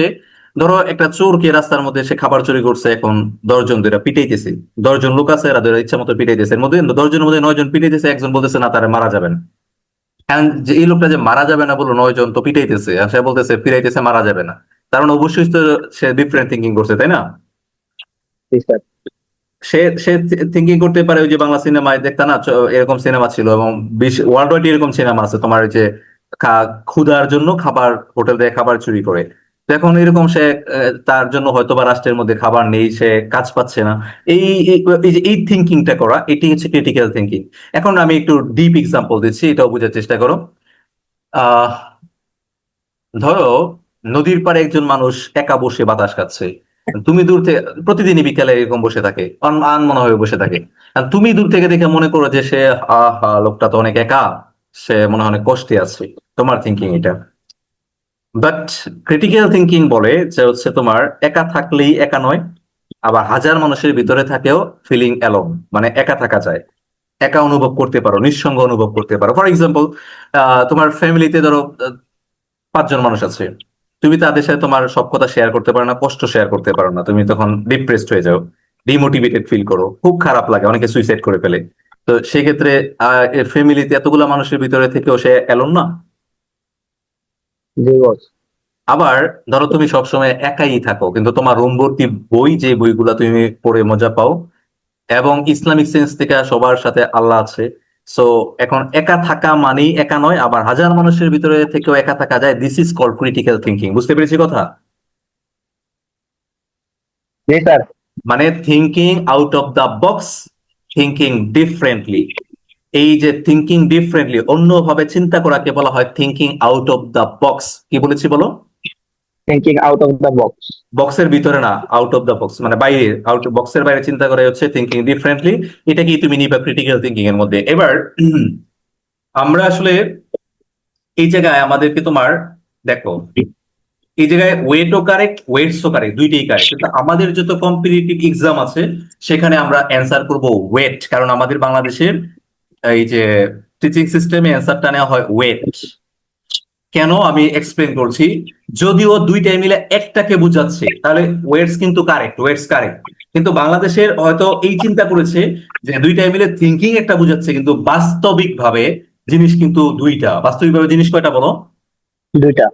ধরো একটা চোরকে রাস্তার মধ্যে সে খাবার চুরি করছে, এখন 10 জন ধরে পিটাইতেছে, 10 জন লোক আছে, এরা ধরে ইচ্ছা মতো পিটাইতেছে, এর মধ্যে 10 জনের মধ্যে 9 জন পিটাইতেছে, একজন বলতেছে না তারা মারা যাবে না। And যে এই লোকটা যে মারা যাবে না বললো, 9 জন তো পিটাইতেছে আর সে বলতেছে ফিরাইতেছে মারা যাবে না, কারণ অবশ্যই তো সে ডিফারেন্ট থিঙ্কিং করছে, তাই না? জি স্যার। সে সে থিঙ্কিং করতে পারে ওই যে বাংলা সিনেমায় দেখতা না, এরকম সিনেমা ছিল, এবং ওয়ার্ল্ড ওয়াইড এরকম সিনেমা আছে তোমার, ওই যে ক্ষুধার জন্য খাবার হোটেল থেকে খাবার চুরি করে। তো এখন এরকম সে তার জন্য হয়তো বা রাষ্ট্রের মধ্যে খাবার নেই, সে কাজ পাচ্ছে না। এই এই যে এই থিঙ্কিংটা করা, এটি হচ্ছে ক্রিটিক্যাল থিঙ্কিং। এখন আমি একটু ডিপ এক্সাম্পল দিচ্ছি, এটাও বোঝার চেষ্টা করো। আহ ধরো নদীর পাড়ে একজন মানুষ একা বসে বাতাস খাচ্ছে, তুমি দূর থেকে, প্রতিদিনই বিকালে এরকম বসে থাকে, মনে হয়ে বসে থাকে, আর তুমি দূর থেকে দেখে মনে করো যে সে আহা লোকটা তো অনেক একা, সে মনে হয় অনেক কষ্টে আছে, তোমার থিঙ্কিং এটা। বাট ক্রিটিক্যাল থিঙ্কিং বলে যে হচ্ছে তোমার একা থাকলেই একা নয়, আবার হাজার মানুষের ভিতরে থাকেও ফিলিং অ্যালোন, মানে একা থাকা যায়, একা অনুভব করতে পারো, নিঃসঙ্গ অনুভব করতে পারো। ফর এক্সাম্পল, তোমার ফ্যামিলিতে ধরো 5 জন মানুষ আছে, তুমি তাদের সাথে তোমার সব কথা শেয়ার করতে পারো না, কষ্ট শেয়ার করতে পারো না, তুমি তখন ডিপ্রেসড হয়ে যাও, ডিমোটিভেটেড ফিল করো, খুব খারাপ লাগে, অনেকে সুইসাইড করে ফেলে। তো সেক্ষেত্রে ফ্যামিলিতে এতগুলা মানুষের ভিতরে থেকেও সে এলোন না। জি বস। আবার ধরো তুমি সবসময় একাই থাকো, কিন্তু তোমার রুম ভর্তি বই, যে বইগুলা তুমি পড়ে মজা পাও, এবং ইসলামিক সেন্স থেকে সবার সাথে আল্লাহ আছে। সো এখন একা থাকা মানেই একা নয়, আবার হাজার মানুষের ভিতরে থেকেও একা থাকা যায়। This is called critical thinking. বুঝতে পেরেছি কথা? জি স্যার। মানে thinking out of the box, thinking differently. এই যে থিঙ্কিং ডিফারেন্টলি, অন্যভাবে চিন্তা করাকে বলা হয় thinking out of the box. কি বলেছি বলো? Thinking out of the box. বক্সের ভিতরে না, আউট অফ দ্য বক্স মানে বাইরে, আউট বক্সের বাইরে চিন্তা করা হচ্ছে থিঙ্কিং ডিফারেন্টলি। এটা কি তুমি নিবা ক্রিটিক্যাল থিঙ্কিং এর মধ্যে। এবার আমরা আসলে এই জায়গায় আমাদেরকে তোমার দেখো, এই জায়গায় ওয়েটও কারেক্ট, ওয়েটসও কারেক্ট, দুইটাই কারেক্ট, কিন্তু আমাদের যত কম্পিটিটিভ এক্সাম আছে সেখানে আমরা অ্যান্সার করব ওয়েট, কারণ আমাদের বাংলাদেশের এই যে টিচিং সিস্টেমে অ্যান্সারটা নেওয়া হয় ওয়েট। কেন আমি এক্সপ্লেন করছি। যদিও দুইটাই মিলে একটাকে বোঝাচ্ছে, তাহলে ওয়েটস কিন্তু কারেক্ট, ওয়েটস কারেক্ট। কিন্তু বাংলাদেশের হয়তো এই চিন্তা করেছে যে দুইটাই মিলে থিঙ্কিং একটা বোঝাচ্ছে, কিন্তু বাস্তবিক ভাবে জিনিস কিন্তু দুইটা। বাস্তবিকভাবে জিনিস কয়টা বলো? দুইটা।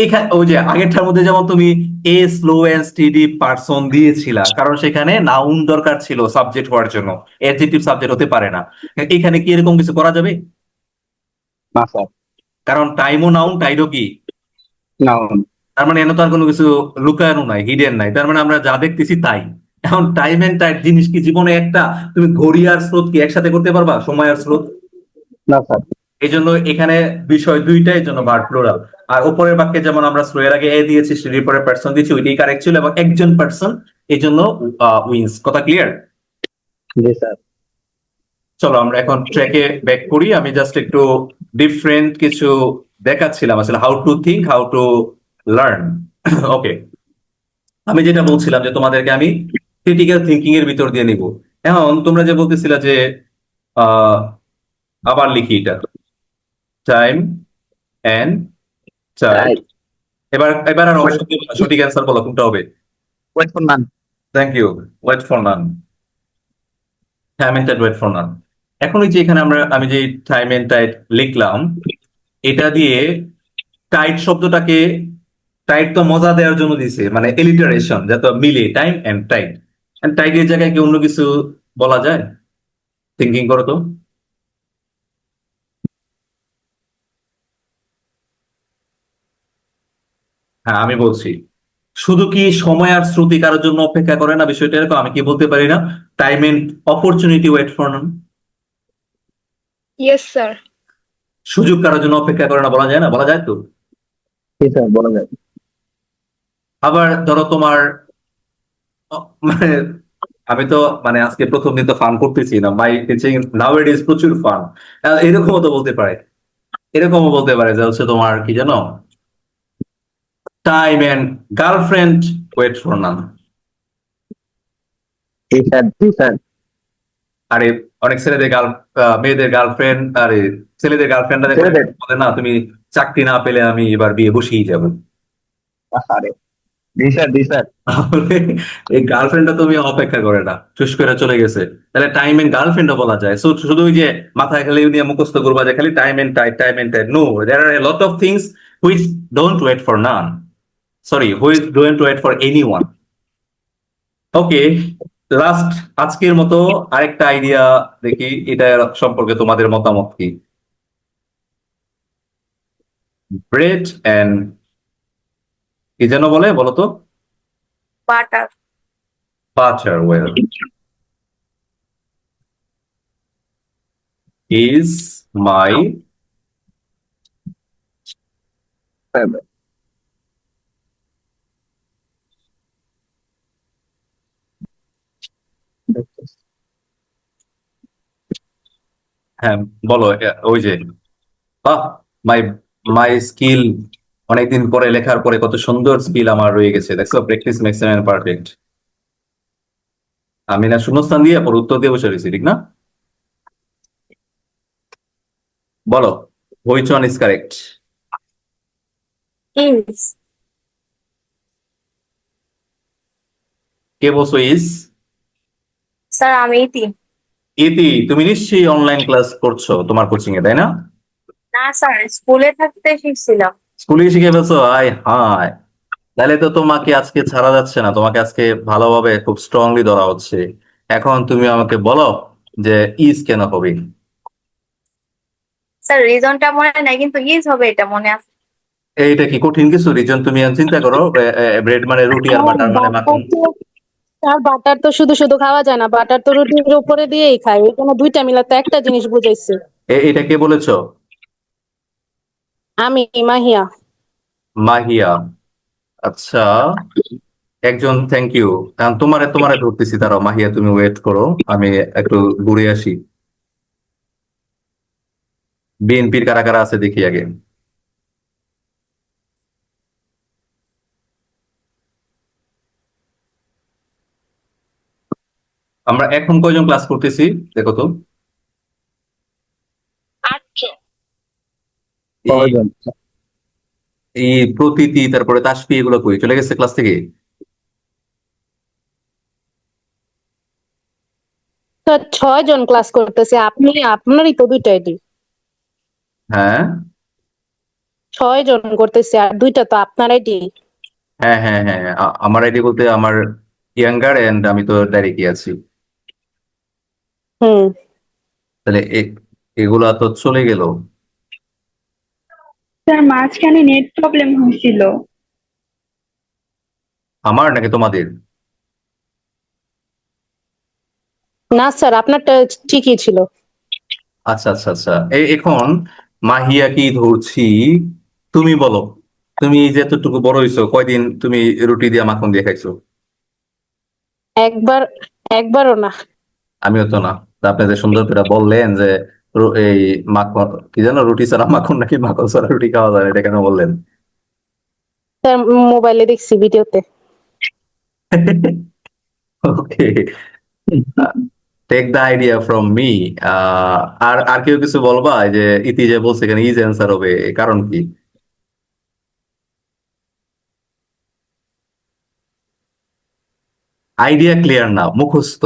এখানে ওই যে আগেরটার মধ্যে যেমন তুমি a slow and steady person দিয়েছিলা, কারণ সেখানে নাউন দরকার ছিল সাবজেক্ট হওয়ার জন্য, অ্যাডজেক্টিভ সাবজেক্ট হতে পারে না। এখানে কি এরকম কিছু করা যাবে? না স্যার। কারণ টাইমও নাউন, টাইডও কি? নাউন। তার মানে এনে তো আর কোনো কিছু লুকানো নাই, হিডেন নাই, তার মানে আমরা যা দেখতেছি তাই। এখন টাইম এন্ড টাইড জিনিস কি জীবনে একটা, তুমি ঘড়ি আর স্রোত কি একসাথে করতে পারবা, সময় আর স্রোত? না স্যার। এই জন্য এখানে বিষয় দুইটাই, এই জন্য ভার্ব প্লুরাল। আর উপরের বাক্যে যেমন আমরা স্লো এর আগে এ দিয়েছি, স্টেডির পরে পার্সন দিয়েছি, ওইটাই কারেক্ট ছিল, এবং একজন পার্সন, এই জন্য উইন্স। কথা ক্লিয়ার? জি স্যার। চলো আমরা এখন ট্র্যাকে ব্যাক করি। আমি জাস্ট একটু ডিফারেন্ট কিছু দেখাচ্ছিলাম আসলে, how to think, how to learn. Okay, আমি যেটা বলছিলাম যে তোমাদেরকে আমি ক্রিটিক্যাল থিঙ্কিং এর ভিতর দিয়ে নিব। এখন তোমরা যে বলতেছিলা যে আহ আবার লিখি এটা, টাইম এন্ড টাইড। তাই। এবার এবার আর অপশন দেবো না, সঠিক অ্যান্সার বলো কোনটা হবে। Wait for none. Thank you. Wait for none. Time and tide, wait for none. এখন ওই যে এখানে আমি যে টাইম এন্ড টাইড লিখলাম, এটা দিয়ে টাইট শব্দটাকে, টাইট তো মজা দেওয়ার জন্য দিছে, মানে এলিটারেশন যাতে মিলে, টাইম এন্ড টাইট। টাইটের জায়গায় কি অন্য কিছু বলা যায়? থিঙ্কিং করো তো। হ্যাঁ আমি বলছি, শুধু কি সময় আর শ্রুতি কারোর জন্য অপেক্ষা করে না, বিষয়টা এরকম। আমি কি বলতে পারি না, time and opportunity wait for none? Yes, sir. সুযোগ কারোর জন্য অপেক্ষা করে না, বলা যায় না? বলা যায় তো। জি স্যার, বলা যায়। আবার ধরো তোমার মানে আমি তো মানে আজকে প্রথম দিন তো ফান করতেছি না, মাই টিচিং নাও ইট ইজ প্রচুর ফান। এরকমও তো বলতে পারে, এরকমও বলতে পারে যে হচ্ছে তোমার কি জানো, time and girlfriend wait for none. জি স্যার, জি স্যার। আরে অনেক ছেলেদের মেয়েদের গার্লফ্রেন্ড, আরে ছেলেদের গার্লফ্রেন্ডরা দেখো ছেলেদের। বলে না, তুমি চাকরি না পেলে আমি এবার বিয়ে বসেই যাবো। আরে, জি স্যার, জি স্যার। তাহলে এই গার্লফ্রেন্ডটা তুমি অপেক্ষা করে না, চুস করে চলে গেছে। তাহলে টাইম এন্ড গার্লফ্রেন্ডও বলা যায়। শুধু ওই যে মাথায় খালি নিয়ে মুখস্থ করবা যে খালি time and tide, time and tide. No, there are a lot of things which don't wait for none, sorry, which don't wait for anyone. Okay, last আজকের মতো আরেকটা আইডিয়া দেখি, এটা সম্পর্কে তোমাদের মতামত কি। ব্রেড এন্ড কি যেন বলে বলো তো? Butter. Butter. Well, is my হ্যাঁ বলো, ওই যে মাই মাই স্কিল, অনেকদিন পরে লেখার পরে কত সুন্দর স্কিল আমার রয়ে গেছে, দেখছো, প্র্যাকটিস মেক্স ম্যান পারফেক্ট। আমি না শূন্যস্থান দিয়ে পর উত্তর দিয়ে বসে রয়েছি, ঠিক না? বলো, which one is correct? Is. কে বলছো ইজ? Sir, আমি ইতি। ইতি, তুমি নিশ্চয়ই অনলাইন ক্লাস করছো তোমার কোচিং এ, তাই না? না স্যার, স্কুলে থাকতে শিখছিলাম। স্কুলে শিখে ফেলছো, আয় হায়। তাহলে তো তোমাকে আজকে ছাড়া যাচ্ছে না, তোমাকে আজকে ভালোভাবে খুব স্ট্রংলি ধরা হচ্ছে। এখন তুমি আমাকে বলো যে ইজ কেন হবে? স্যার, রিজনটা মনে নাই, কিন্তু ইজ হবে এটা মনে আছে। এইটা কি কঠিন কিছু রিজন? তুমি এখন চিন্তা করো, ব্রেড মানে রুটি আর বাটার মানে মাখন। আর বাটার তো শুধু শুধু খাওয়া যায় না, বাটার তো রুটির উপরে দিয়েই খায়, ওই জন্য দুইটা মিলাতে একটা জিনিস বুঝাইছে। এটা কে বলেছো? আমি মাহিয়া। মাহিয়া। আচ্ছা, একজন, থ্যাংক ইউ। তোমারে তোমারে ধরতেছি, দাঁড়াও মাহিয়া, তুমি ওয়েট করো, আমি একটু ঘুরে আসি। বিএনপির কারা কারা আছে দেখি আগে। আমরা এখন কয়জন ক্লাস করতেছি দেখো তো? 8 জন। এই কয়জন? এই প্রতীতি তারপরে তাসফি এগুলো কই চলে গেছে ক্লাস থেকে? স্যার 6 জন ক্লাস করতেছে, আপনারই তো 2টা আইডি। হ্যাঁ 6 জন করতেছে আর 2টা তো আপনার আইডি। হ্যাঁ হ্যাঁ হ্যাঁ আমার আইডি বলতে আমার ইয়াঙ্গার এন্ড আমি তো ডাইরেক্টই আছি। হুম। তাহলে এগুলা তো চলে গেল। স্যার মাঝখানে নেট প্রবলেম হয়েছিল। আমার নাকি তোমাদের? না স্যার, আপনারটা ঠিকই ছিল। আচ্ছা আচ্ছা আচ্ছা এখন মাহিয়া কি ধরছি, তুমি বলো, তুমি যে এতটুকু বড় হইছো কয়দিন তুমি রুটি দিয়ে মাখন দিয়ে খাইছো? একবারও না। আমিও তো না। তা আপনি যে সুন্দর করে বললেন যে এই মাখন কি জানো, রুটি ছাড়া মাখন নাকি মাখন ছাড়া রুটি খাওয়া যায় না, এটা কেন বললেন? স্যার মোবাইলে দেখছি ভিডিওতে। Okay, take the idea from me. আর আর কেউ কিছু বলবা? এই যে ইতি যে বলছে এখানে ইজ অ্যান্সার হবে, এর কারণ কি? আইডিয়া ক্লিয়ার না, মুখস্থ।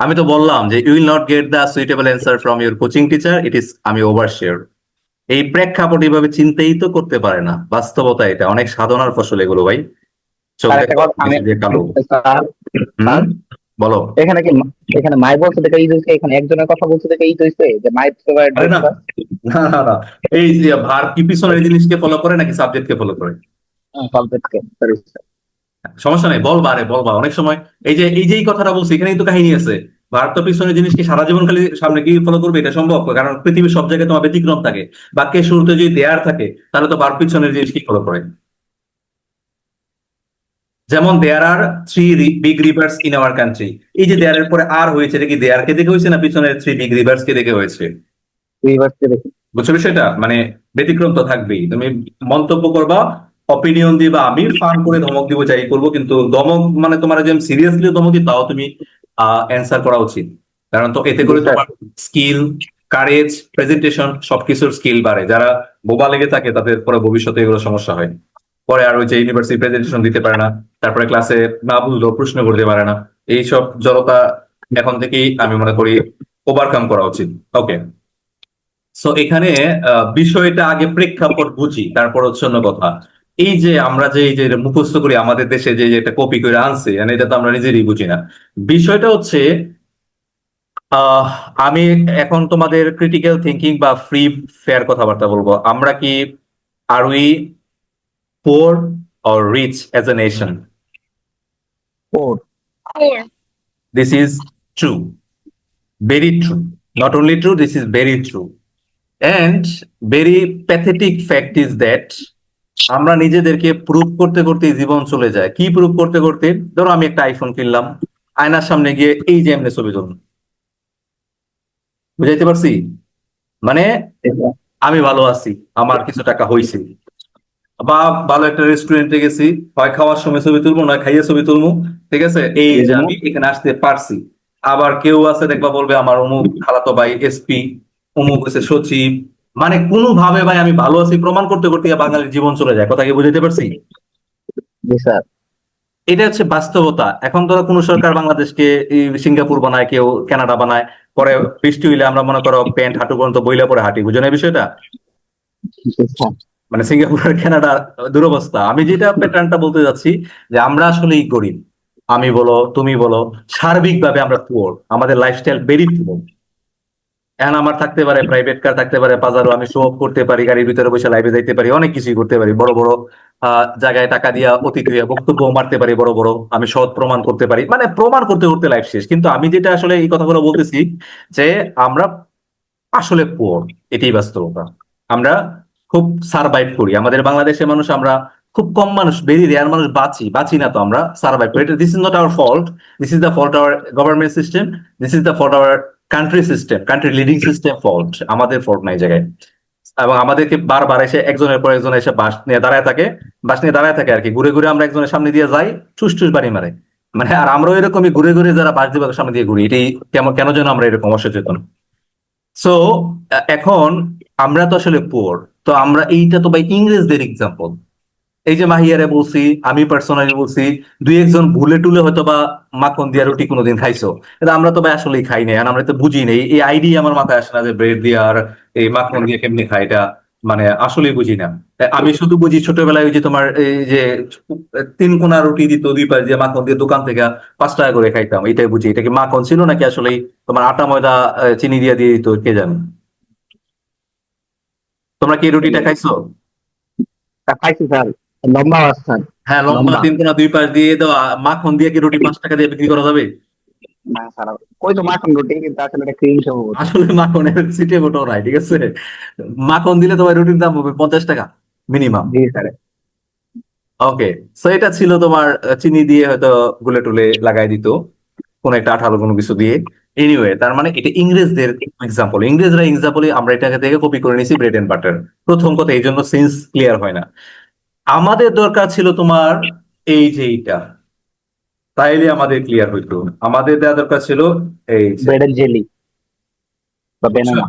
আমি তো বললাম যে you will not get the suitable answer from your coaching teacher, it is, আমি ওভার শেয়ার। এই প্রেক্ষাপট এইভাবে চিন্তাই তো করতে পারে না, বাস্তবতা এটা, অনেক সাধনার ফসল এগুলো ভাই। চোখ আর একটা দেখো কথা আমি নিচে দিয়ে কালো। স্যার, হুম, বলো। এখানে কি এখানে মাই বলছে দেখে ঈদ হয়েছে, এখানে একজনের কথা বলছে দেখে ঈদ হয়েছে যে মাই ফেভারিট আরে না স্যার। না না না, এই যে ভার্ব কি পিছনের জিনিসকে ফলো করে নাকি সাবজেক্টকে ফলো করে? সাবজেক্টকে সরি স্যার। সমস্যা নেই, বলবা, আরে বলবা, অনেক সময় এই যে এই কথাটা বলছি এখানেই তো কাহিনী আছে। ভারত তো পিছনের জিনিসকে সারা জীবন খালি সামনে কি ফলো করবে, এটা সম্ভব? কারণ পৃথিবীর সব জায়গায় তোমার ব্যতিক্রম থাকে। বাক্যের শুরুতে যদি দেয়ার থাকে তাহলে তো ভারত পিছনের জিনিস কি ফলো করে। যেমন there are 3 big rivers in our country, এই যে দেয়ারের পরে আর হয়েছে, এটা কি দেয়ারকে দেখে হয়েছে না পিছনের 3 বিগ রিভার্স কে দেখে হয়েছে? রিভার্সকে দেখি। বুঝছো বিষয়টা? মানে ব্যতিক্রম তো থাকবেই, তুমি মন্তব্য করবা, অপিনিয়ন দিবা, আমি ফান করে ধমক দিব, যাই করবো, কিন্তু ধমক মানে তোমার একদম সিরিয়াসলি ধমক দিই তাও তুমি অ্যান্সার করা উচিত। কারণ তো এতে জি করে স্যার। তোমার স্কিল, কারেজ, প্রেজেন্টেশন সবকিছুর স্কিল বাড়ে। যারা বোবা লেগে থাকে তাদের পরে ভবিষ্যতে এগুলো সমস্যা হয়। পরে আর ওই যে ইউনিভার্সিটি প্রেজেন্টেশন দিতে পারে না, তারপরে ক্লাসে না বুঝলেও প্রশ্ন করতে পারে না। এইসব জড়তা এখন থেকেই আমি মনে করি ওভারকাম করা উচিত। ওকে, সো এখানে বিষয়টা আগে প্রেক্ষাপট বুঝি, তারপর হচ্ছে অন্য কথা। এই যে আমরা যে এই যে মুখস্থ করি আমাদের দেশে যে একটা কপি করে আনছে, মানে এটা তো আমরা নিজেরই বুঝি না। বিষয়টা হচ্ছে আহ আমি এখন তোমাদের ক্রিটিক্যাল থিঙ্কিং বা ফ্রি ফেয়ার কথাবার্তা বলবো। আমরা কি, are we poor or rich as a nation? Poor. This is true, very true. Not only true, this is very true. And very pathetic fact is that আমরা নিজেদেরকে prove করতে করতে জীবন চলে যায়। কি প্রুভ করতে করতে? ধরো আমি একটা আইফোন কিনলাম, আয়নার সামনে গিয়ে এই যে এমনি ছবি তুলুন, বুঝাইতে পারছি? মানে আমি ভালো আছি, আমার কিছু টাকা হয়েছে, বা ভালো একটা রেস্টুরেন্টে গেছি, হয় খাওয়ার সময় ছবি তুলবো না খাইয়ে ছবি তুলবো, ঠিক আছে, এই যে আমি এখানে আসতে পারছি। আবার কেউ আছে দেখবা বলবে আমার অমুক খালাতো ভাই এসপি, অমুক হচ্ছে সচিব, মানে কোনোভাবে ভাই আমি ভালো আছি প্রমাণ করতে করতে বাঙালির জীবন চলে যায়। কথা কি বুঝাইতে পারছি? জি স্যার। এটা হচ্ছে বাস্তবতা। এখন ধরো কোনো সরকার বাংলাদেশকে এই সিঙ্গাপুর বানায়, কেউ কানাডা বানায়, পরে বৃষ্টি হইলে আমরা মনে করো প্যান্ট হাঁটু পর্যন্ত বইলা পরে হাঁটি, বুঝো না এই বিষয়টা? জি স্যার। মানে সিঙ্গাপুর আর কানাডার দুরবস্থা। আমি যেটা প্যাটার্নটা বলতে যাচ্ছি যে আমরা আসলেই গরিব, আমি বলো তুমি বলো, সার্বিকভাবে আমরা পুয়ার, আমাদের লাইফস্টাইল ভেরি পুয়ার। এখন আমার থাকতে পারে প্রাইভেট কার, থাকতে পারে বাজারও, আমি শো অফ করতে পারি, গাড়ির ভিতরে বসে লাইভে যাইতে পারি, অনেক কিছুই করতে পারি, বড় বড় জায়গায় টাকা দিয়া অতিথি হইয়া বক্তব্য মারতে পারি, বড় বড় আমি সৎ প্রমাণ করতে পারি, মানে প্রমাণ করতে করতে লাইফ শেষ। কিন্তু আমি যেটা আসলে এই কথাগুলো বলতেছি যে আমরা আসলে পুয়ার, এটাই বাস্তবতা। আমরা খুব সার্ভাইভ করি, আমাদের বাংলাদেশের মানুষ আমরা খুব কম মানুষ, ভেরি রেয়ার মানুষ বাঁচি না, তো আমরা সার্ভাইভ করি। This is not our fault, this is the fault hour government system, this is the fault our country system, country leading system fault, আমাদের ফল্ট নাই জায়গায়। এবং আমাদেরকে বারবার এসে একজনের পর একজন এসে বাস নিয়ে দাঁড়ায় থাকে, বাস নিয়ে দাঁড়ায় থাকে আর কি, ঘুরে ঘুরে আমরা একজনের সামনে দিয়ে যাই, ঠুস ঠুস বাড়ি মারে। মানে আর আমরাও এরকমই ঘুরে ঘুরে যারা বাস দিবার সামনে দিয়ে ঘুরি, এটাই কেন যেন আমরা এরকম অসচেতন। সো এখন আমরা তো আসলে পোর, তো আমরা এইটা তো ভাই ইংরেজদের এক্সাম্পল। এই যে মাহিয়ারে বলছি, আমি পার্সোনালি বলছি, দুই একজন ভুলে টুলে হয়তো বা মাখন দিয়া রুটি কোনোদিন খাইছো, কিন্তু আমরা তো ভাই আসলেই খাই নাই, আর আমরা তো বুঝি নাই, এই আইডিয়া আমার মাথায় আসে না যে ব্রেড দিয়ে আর এই মাখন দিয়ে কেমনি খাই, এটা মানে আসলেই বুঝি না। আমি শুধু বুঝি ছোটবেলায় ওই যে তোমার এই যে 3 কোনা রুটি দিত, 2 পাশ দিয়ে মাখন দিয়ে দোকান থেকে 5 টাকা করে খাইতাম, এটাই বুঝি। এটা কি মাখন ছিল নাকি আসলে তোমার আটা ময়দা চিনি দিয়ে দিত, কে জানে। তোমরা কি এই রুটিটা খাইছো? তা খাইছি স্যার, লম্বা আওয়াজ স্যার, হ্যাঁ, লম্বা লম্বা। 3 কোনা 2 পাশ দিয়ে দেওয়া মাখন দিয়ে কি রুটি 5 টাকা দিয়ে বিক্রি করা যাবে? না স্যার, ওই তো মাখন রুটি, কিন্তু আসলে এটা ক্রিম সম্ভবত। আসলে মাখনের সিটে মোটেও নাই, ঠিক আছে। মাখন দিলে তোমার রুটির দাম হবে 50 টাকা মিনিমাম। জি স্যার। ওকে, সো এটা ছিল তোমার চিনি দিয়ে হয়তো গুলে টুলে লাগাই দিত কোন একটা আঠালো কোনো কিছু দিয়ে। এনিওয়ে, তার মানে এটা ইংরেজদের এক্সাম্পল, ইংরেজরা এক্সাম্পলে আমরা এটাকে থেকে কপি করে নিয়েছি ব্রেড এন্ড বাটার। প্রথম কথা, এই জন্য সেন্স ক্লিয়ার হয় না। আমাদের দরকার ছিল তোমার এই যে এইটা, তাইলে আমাদের ক্লিয়ার হইতো। আমাদের দেওয়া দরকার ছিল এই যে, ব্রেডের জেলি বা বুঝছো? বেনানা।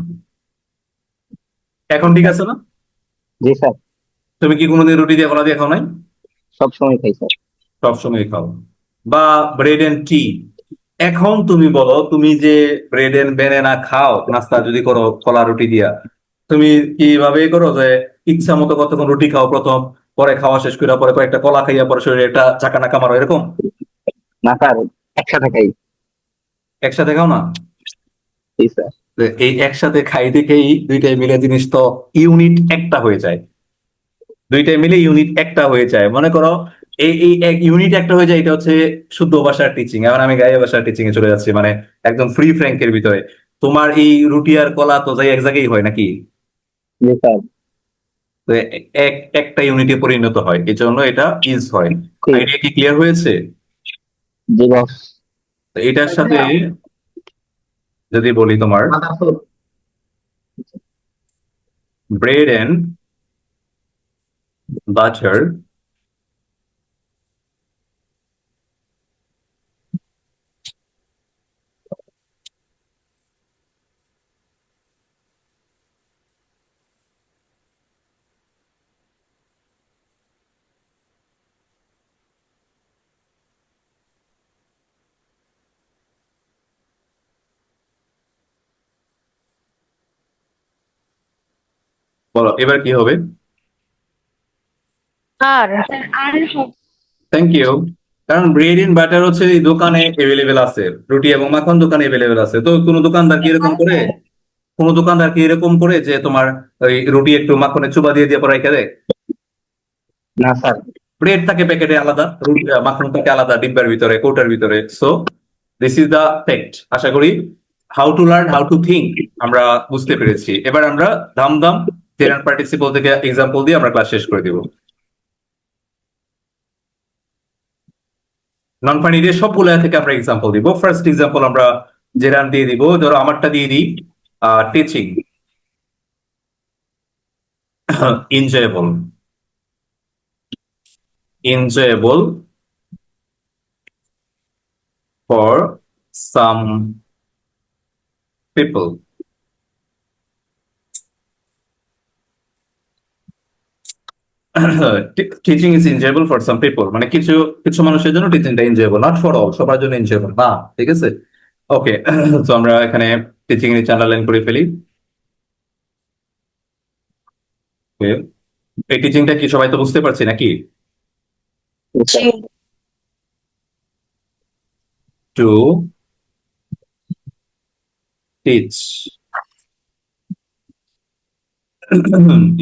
এখন ঠিক আছে না? জি স্যার, তুমি কি কোনোদিন রুটি দিয়ে কলা দিয়ে খাও নাই? সব সময় খাই স্যার। সবসময় খাও। বা ব্রেড এন্ড টি। এখন তুমি বলো, তুমি যে ব্রেড এন্ড বেনানা খাও নাস্তা যদি করো কলা রুটি দিয়া, তুমি কিভাবে করো যে ইচ্ছা মতো কতক্ষণ রুটি খাও প্রথম, পরে খাওয়া শেষ করে পরে কয়েকটা কলা খাইয়া পরে শরীরে একটা চাকানাকা মারো, এরকম? না স্যার, একসাথে খাই। একসাথে খাও না? জি স্যার। তো এই একসাথে খাই দেখেই দুইটাই মিলে জিনিস তো ইউনিট একটা হয়ে যায়। দুইটাই মিলে ইউনিট একটা হয়ে যায়, মনে করো এই এক ইউনিট একটা হয়ে যায়। এটা হচ্ছে শুদ্ধ ভাষার টিচিং। এখন আমি গাইয়া ভাষার টিচিং এ চলে যাচ্ছি, মানে একদম ফ্রি ফ্র্যাঙ্কের ভিতরে। তোমার এই রুটি আর কলা তো যাই এক জায়গায় হয় নাকি? জি স্যার। তো একটা ইউনিটে পরিণত হয়, এই জন্য এটা ইজ হয়। ঠিক। আইডিয়া কি ক্লিয়ার হয়েছে? জি বস। তো এটার সাথে যদি বলি তোমার ব্রেড এন্ড বাটার বলো এবার কি হবে? আর আর হবে থ্যাংক ইউ। কারণ ব্রেড এন্ড বাটার হচ্ছে এই দোকানে এভেলেবেল আছে, রুটি এবং মাখন দোকানে এভেলেবেল আছে। তো কোনো দোকানদার কি এরকম করে, কোনো দোকানদার কি এরকম করে যে তোমার ওই রুটি একটু মাখনে চুবা দিয়ে দিয়ে পরে রেখে দেয়? না স্যার। ব্রেড থাকে প্যাকেটে আলাদা, মাখন থাকে আলাদা ডিব্বার ভিতরে, কৌটার ভিতরে। So this is the fact. আশা করি how to learn how to think আমরা বুঝতে পেরেছি। এবার আমরা ধাম ধাম জেনারেল পার্টিসিপল থেকে এক্সাম্পল দিয়ে আমরা ক্লাস শেষ করে দিব। নন ফানি দিয়ে সবগুলো থেকে আমরা এক্সাম্পল দিব। ফার্স্ট এক্সাম্পল আমরা জেরান দিয়ে দিব, ধরো আমারটা দিয়ে দিই। Teaching enjoyable, enjoyable for some people. Teaching is enjoyable for some people, মানে কিছু কিছু মানুষের জন্য টিচিংটা এনজয়েবল, নট ফর অল, সবার জন্য এনজয়েবল না, ঠিক আছে। ওকে, তো আমরা এখানে টিচিং এর আন্ডারলাইন করে ফেলি। Okay, এই টিচিংটা কি সবাই তো বুঝতে পারছি নাকি? জি sir. To teach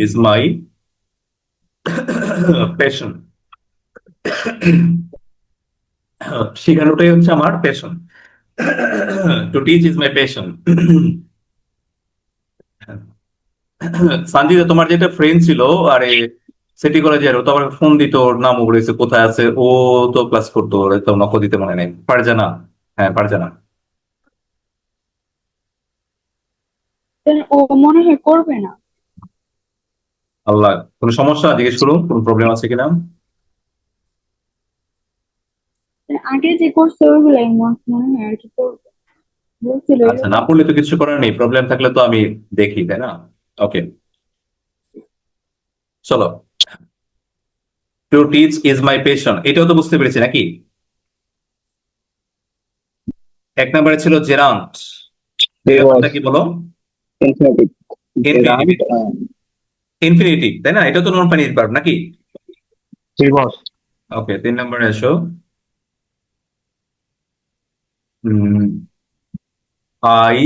is my passion. শেখানোটাই হচ্ছে আমার passion. To teach is my passion. Sanjida, তোমার যেটা ফ্রেন্ড ছিল আরে সিটি কলেজের, ও তো আমার ফোন দিত, ওর নাম বলেছে কোথায় আছে, ও তো ক্লাস করতো, ওর তো নকল দিতে মনে নেই। ফারজানা, হ্যাঁ ফারজানা। ও মনে হয় করবে না। আল্লাহ, কোনো সমস্যা জিজ্ঞেস করুন, কোন প্রবলেম আছে কিনা। আগে যে করছে ওইগুলাই মনে হয় আর কি করবে, বলছিল আচ্ছা, না পড়লে তো কিছু করার নেই, প্রবলেম থাকলে তো আমি দেখি, তাই না? ওকে, চলো। Two teach is my passion, এটাও তো বুঝতে পেরেছি নাকি? এক নম্বরে ছিল জেরান্ট, দুই নম্বরটা কি বলো? ইনফিনিটিভ। ইনফিনিটিভ, ইনফিনিটিভ, তাই না? এটা তো নন ফাইনাইট ভার্ব নাকি? জি বস। ওকে, 3 নম্বরে এসো। I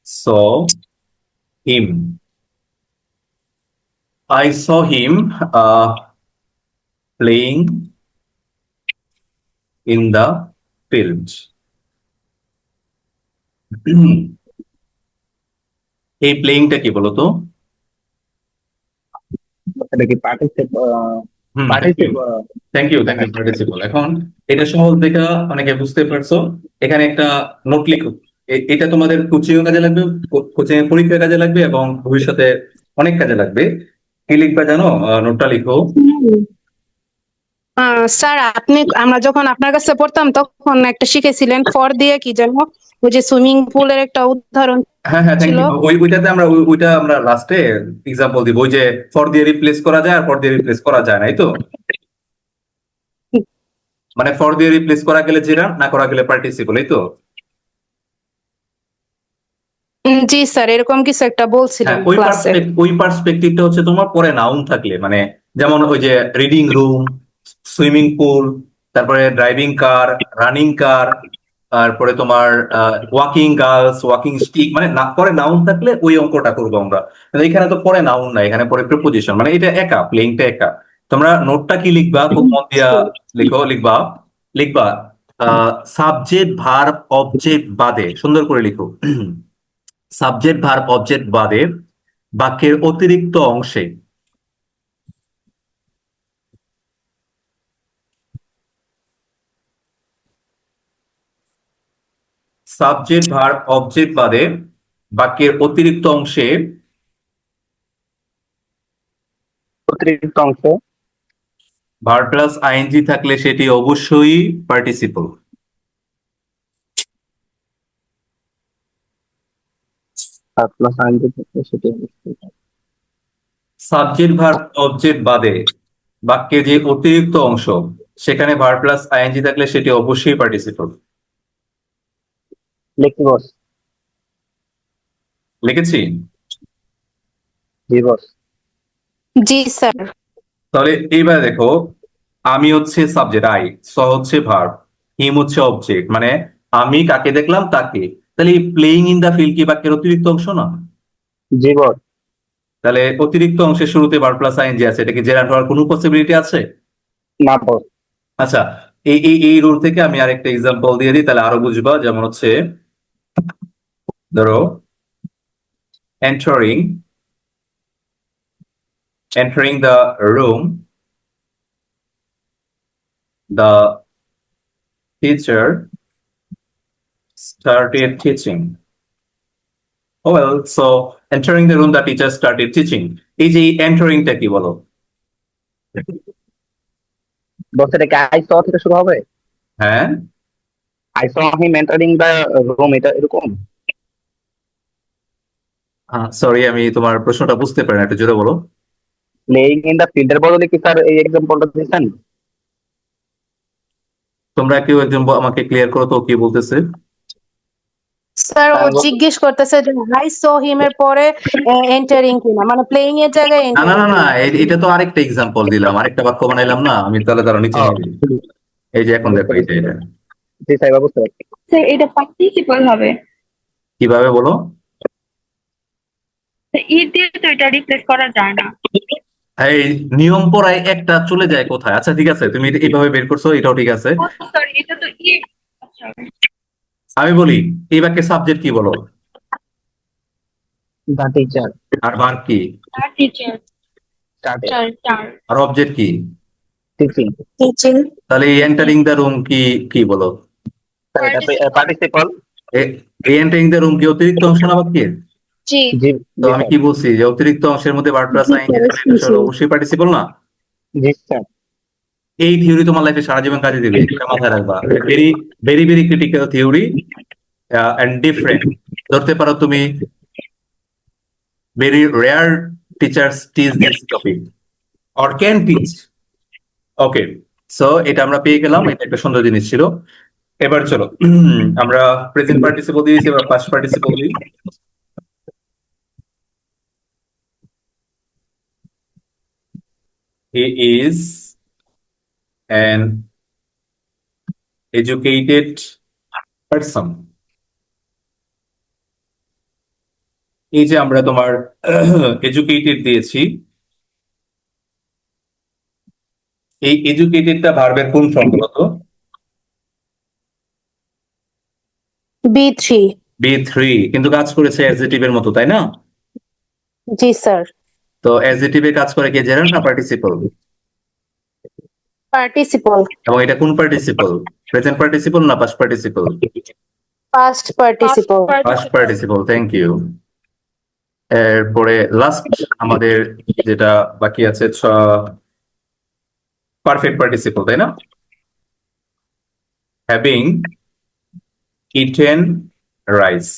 saw him. I saw him playing in the field. এই প্লেইংটা কি বলো তো? এটা কি পার্টিসিপেট? Thank you participle. এখন এটা সহজ দেখা অনেকে বুঝতে পারছো। এখানে একটা নোট লিখো, এটা তোমাদের কোচিং এর কাজে লাগবে, কোচিং এর পরীক্ষার কাজে লাগবে এবং ভবিষ্যতে অনেক কাজে লাগবে। কি লিখবা জানো? নোটটা লিখো। স্যার আমরা যখন আপনার কাছে পড়তাম তখন একটা শিখেছিলেন ফর দিয়ে কি যেন, ওই যে সুইমিং পুলের একটা উদাহরণ হ্যাঁ হ্যাঁ, থ্যাংক ছিল। ইউ। ওইটাতে আমরা ওইটা আমরা লাস্টে এক্সাম্পল দিব, ওই যে ফর দিয়ে রিপ্লেস করা যায় আর ফর দিয়ে রিপ্লেস করা যায় না, এই তো? মানে ফর দিয়ে রিপ্লেস করা গেলে জেরান্ড, না করা গেলে পার্টিসিপল, এই তো? জি স্যার, এরকম কিছু একটা বলছিলেন হ্যাঁ, ক্লাসে। ওই পার্সপেক্টিভটা হচ্ছে তোমার পরে নাউন থাকলে, মানে যেমন ওই যে রিডিং রুম, সুইমিং পুল, তারপরে ড্রাইভিং কার, রানিং কার, তারপরে তোমার ওয়াকিং গার্লস, ওয়াকিং স্টিক, মানে পরে নাউন থাকলে ওই অঙ্কটা করবো আমরা। কিন্তু এখানে তো পরে নাউন নাই, এখানে পরে প্রিপোজিশন, মানে এটা একা, প্লেইংটা একা। তোমরা নোটটা কি লিখবা, খুব মন দিয়া লিখবা লিখবা সাবজেক্ট ভার্ব অবজেক্ট বাদে, সুন্দর করে লিখো। সাবজেক্ট ভার্ব অবজেক্ট বাদে বাক্যের অতিরিক্ত অংশে সাবজেক্ট ভার্ব অবজেক্ট বাদে বাক্যের অতিরিক্ত অংশে অতিরিক্ত অংশ ভার্ব প্লাস আইএনজি থাকলে সেটি অবশ্যই পার্টিসিপল। প্লাস আইনজি থাকলে সেটি সাবজেক্ট ভার্ব অবজেক্ট বাদে বাক্যে যে অতিরিক্ত অংশ, সেখানে ভার্ব প্লাস আইএনজি থাকলে সেটি অবশ্যই পার্টিসিপল। লিখি বস। লিখেছি? জি বস। জি স্যার। তাহলে এইবার দেখো, আমি হচ্ছে সাবজেক্ট, আই, স হচ্ছে ভার্ব, হিম হচ্ছে অবজেক্ট, মানে আমি কাকে দেখলাম তাকে। তাহলে এই প্লেইং ইন দা ফিল্ড কি বাক্যের অতিরিক্ত অংশ না? জি বস। তাহলে অতিরিক্ত অংশের শুরুতে ভার্ব প্লাস আইএনজি আছে, এটা কি জেরান্ড হওয়ার কোনো পসিবিলিটি আছে? না বস। আচ্ছা, এই রুল থেকে আমি আরেকটা এক্সাম্পল দিয়ে দিই, তাহলে আরো বুঝবা। যেমন হচ্ছে ধরো entering the room, the teacher started teaching. Oh well, so entering the room, the teacher started teaching. এই যে entering টা কি বলো? বস এটা কি আই স থেকে শুরু হবে? হ্যাঁ, I saw him entering the room, এটা এরকম? সরি, আমি তোমার প্রশ্নটা বুঝতে পারি না, একটু জোরে বলো। প্লেইং ইন দ্য ফিল্ডের বদলে কি স্যার এই এক্সাম্পলটা দিয়েছেন? তোমরা কেউ একজন আমাকে ক্লিয়ার করো তো কি বলতেছে। স্যার ও জিজ্ঞেস করতেছে যে আই স হিম এর পরে এন্টারিং কিনা, মানে প্লেইং এর জায়গায় না না এন্টারিং না না, কিনা। এটা তো আরেকটা এক্সাম্পল দিলাম, আরেকটা বাক্য বানাইলাম না আমি, তাহলে তারা নিচে নিয়ে নিই। এই যে এখন দেখো, এটা জি স্যার, এবার বুঝতে পারছি। স্যার এটা পার্টিসিপল হবে। কিভাবে বলো? ই দিয়ে তো এটা রিপ্লেস করা যায় না। এই নিয়ম পড়ায় একটা চলে যায় কোথায়? আচ্ছা ঠিক আছে, তুমি এটা এইভাবে বের করছো, এটাও ঠিক আছে। সরি, এটা তো ই। আচ্ছা, আমি বলি, এই বাক্যে সাবজেক্ট কি বলো, দ্য টিচার আর ভার্ব কি, তার টিচার স্টার্টেড চার আর অবজেক্ট কি? টিচিং। টিচিং, তাহলে এন্টারিং দ্য রুম কি বলো? এটা পার্টিসিপল। এই এন্টারিং দ্য রুম কি অতিরিক্ত অংশ না বাক্যের? জি, জি তো আমি কি বলছি যে অতিরিক্ত অংশের মধ্যে ভার্ব প্লাস আইএনজি থাকলে এটা অবশ্যই পার্টিসিপল না? জি স্যার। এই থিওরি তোমার লাইফে সারা জীবন কাজে দিবে, এটা মাথায় রাখবা। Very very very critical theory and different. ধরতে পারো তুমি very rare teachers teach this topic or can teach. Okay, so এটা আমরা পেয়ে গেলাম, এটা একটা সুন্দর জিনিস ছিল। এবার চলো আমরা প্রেজেন্ট পার্টিসিপল দিয়েছি, এবার পাস্ট পার্টিসিপল দিই। He is an educated person. এই যে আমরা তোমার এডুকেটেড দিয়েছি, এই এডুকেটেডটা ভার্বের কোন ফর্ম বলতো? B3 B3, কিন্তু কাজ করেছে অ্যাডজেটিভের মতো, তাই না? জি স্যার তো অ্যাডজেটিভে কাজ করে কি জেরান্ড না পার্টিসিপল? পার্টিসিপল এবং এটা কোন পার্টিসিপল? প্রেজেন্ট পার্টিসিপল না past participle? Past participle past participle, thank you. এরপরে লাস্ট আমাদের যেটা বাকি আছে পারফেক্ট পার্টিসিপল, তাই না? Having eaten rice,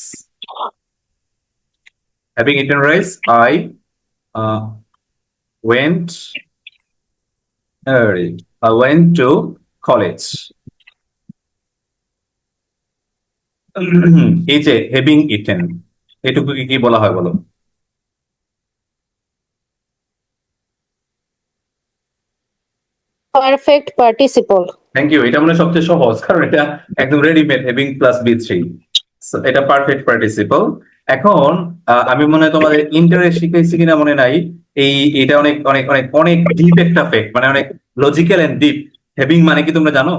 having eaten rice I went I went to college. এই যে হ্যাভিং ইটেন, এটুকু কি বলা হয় বলো? পারফেক্ট পার্টিসিপল থ্যাংক ইউ, এটা মানে সবচেয়ে সহজ, কারণ এটা একদম রেডিমেড, হ্যাভিং প্লাস B3, এটা পারফেক্ট পার্টিসিপল। এখন আমি মনে হয় তোমাদের ইন্টারে শিখেছি কিনা মনে নাই, এটা অনেক অনেক অনেক অনেক ডিপ একটা ফ্যাক্ট, মানে অনেক লজিক্যাল এন্ড ডিপ। হ্যাভিং মানে কি তোমরা জানো?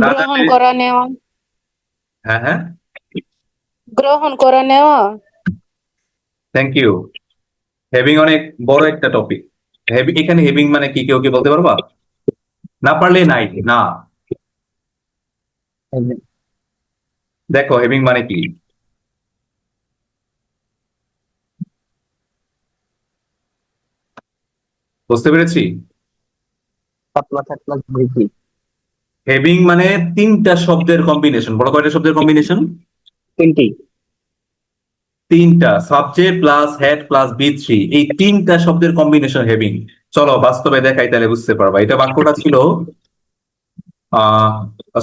না গ্রহণ জানলে- করা নেওয়া হ্যাঁ হ্যাঁ, গ্রহণ করা নেওয়া থ্যাংক ইউ। হ্যাভিং অনেক বড় একটা টপিক। এখানে হ্যাভিং মানে কি, কেউ কি বলতে পারবা? না পারলে নাই, না দেখো হ্যাভিং মানে কি? বুঝতে পেরেছি? হ্যাভিং মানে তিনটা শব্দের কম্বিনেশন। বড় কয়টা শব্দের কম্বিনেশন? তিনটি। তিনটা, subject plus had plus B3, এই তিনটা শব্দের কম্বিনেশন হ্যাভিং। চলো বাস্তবে দেখাই, তাহলে বুঝতে পারবা। এটা বাক্যটা ছিল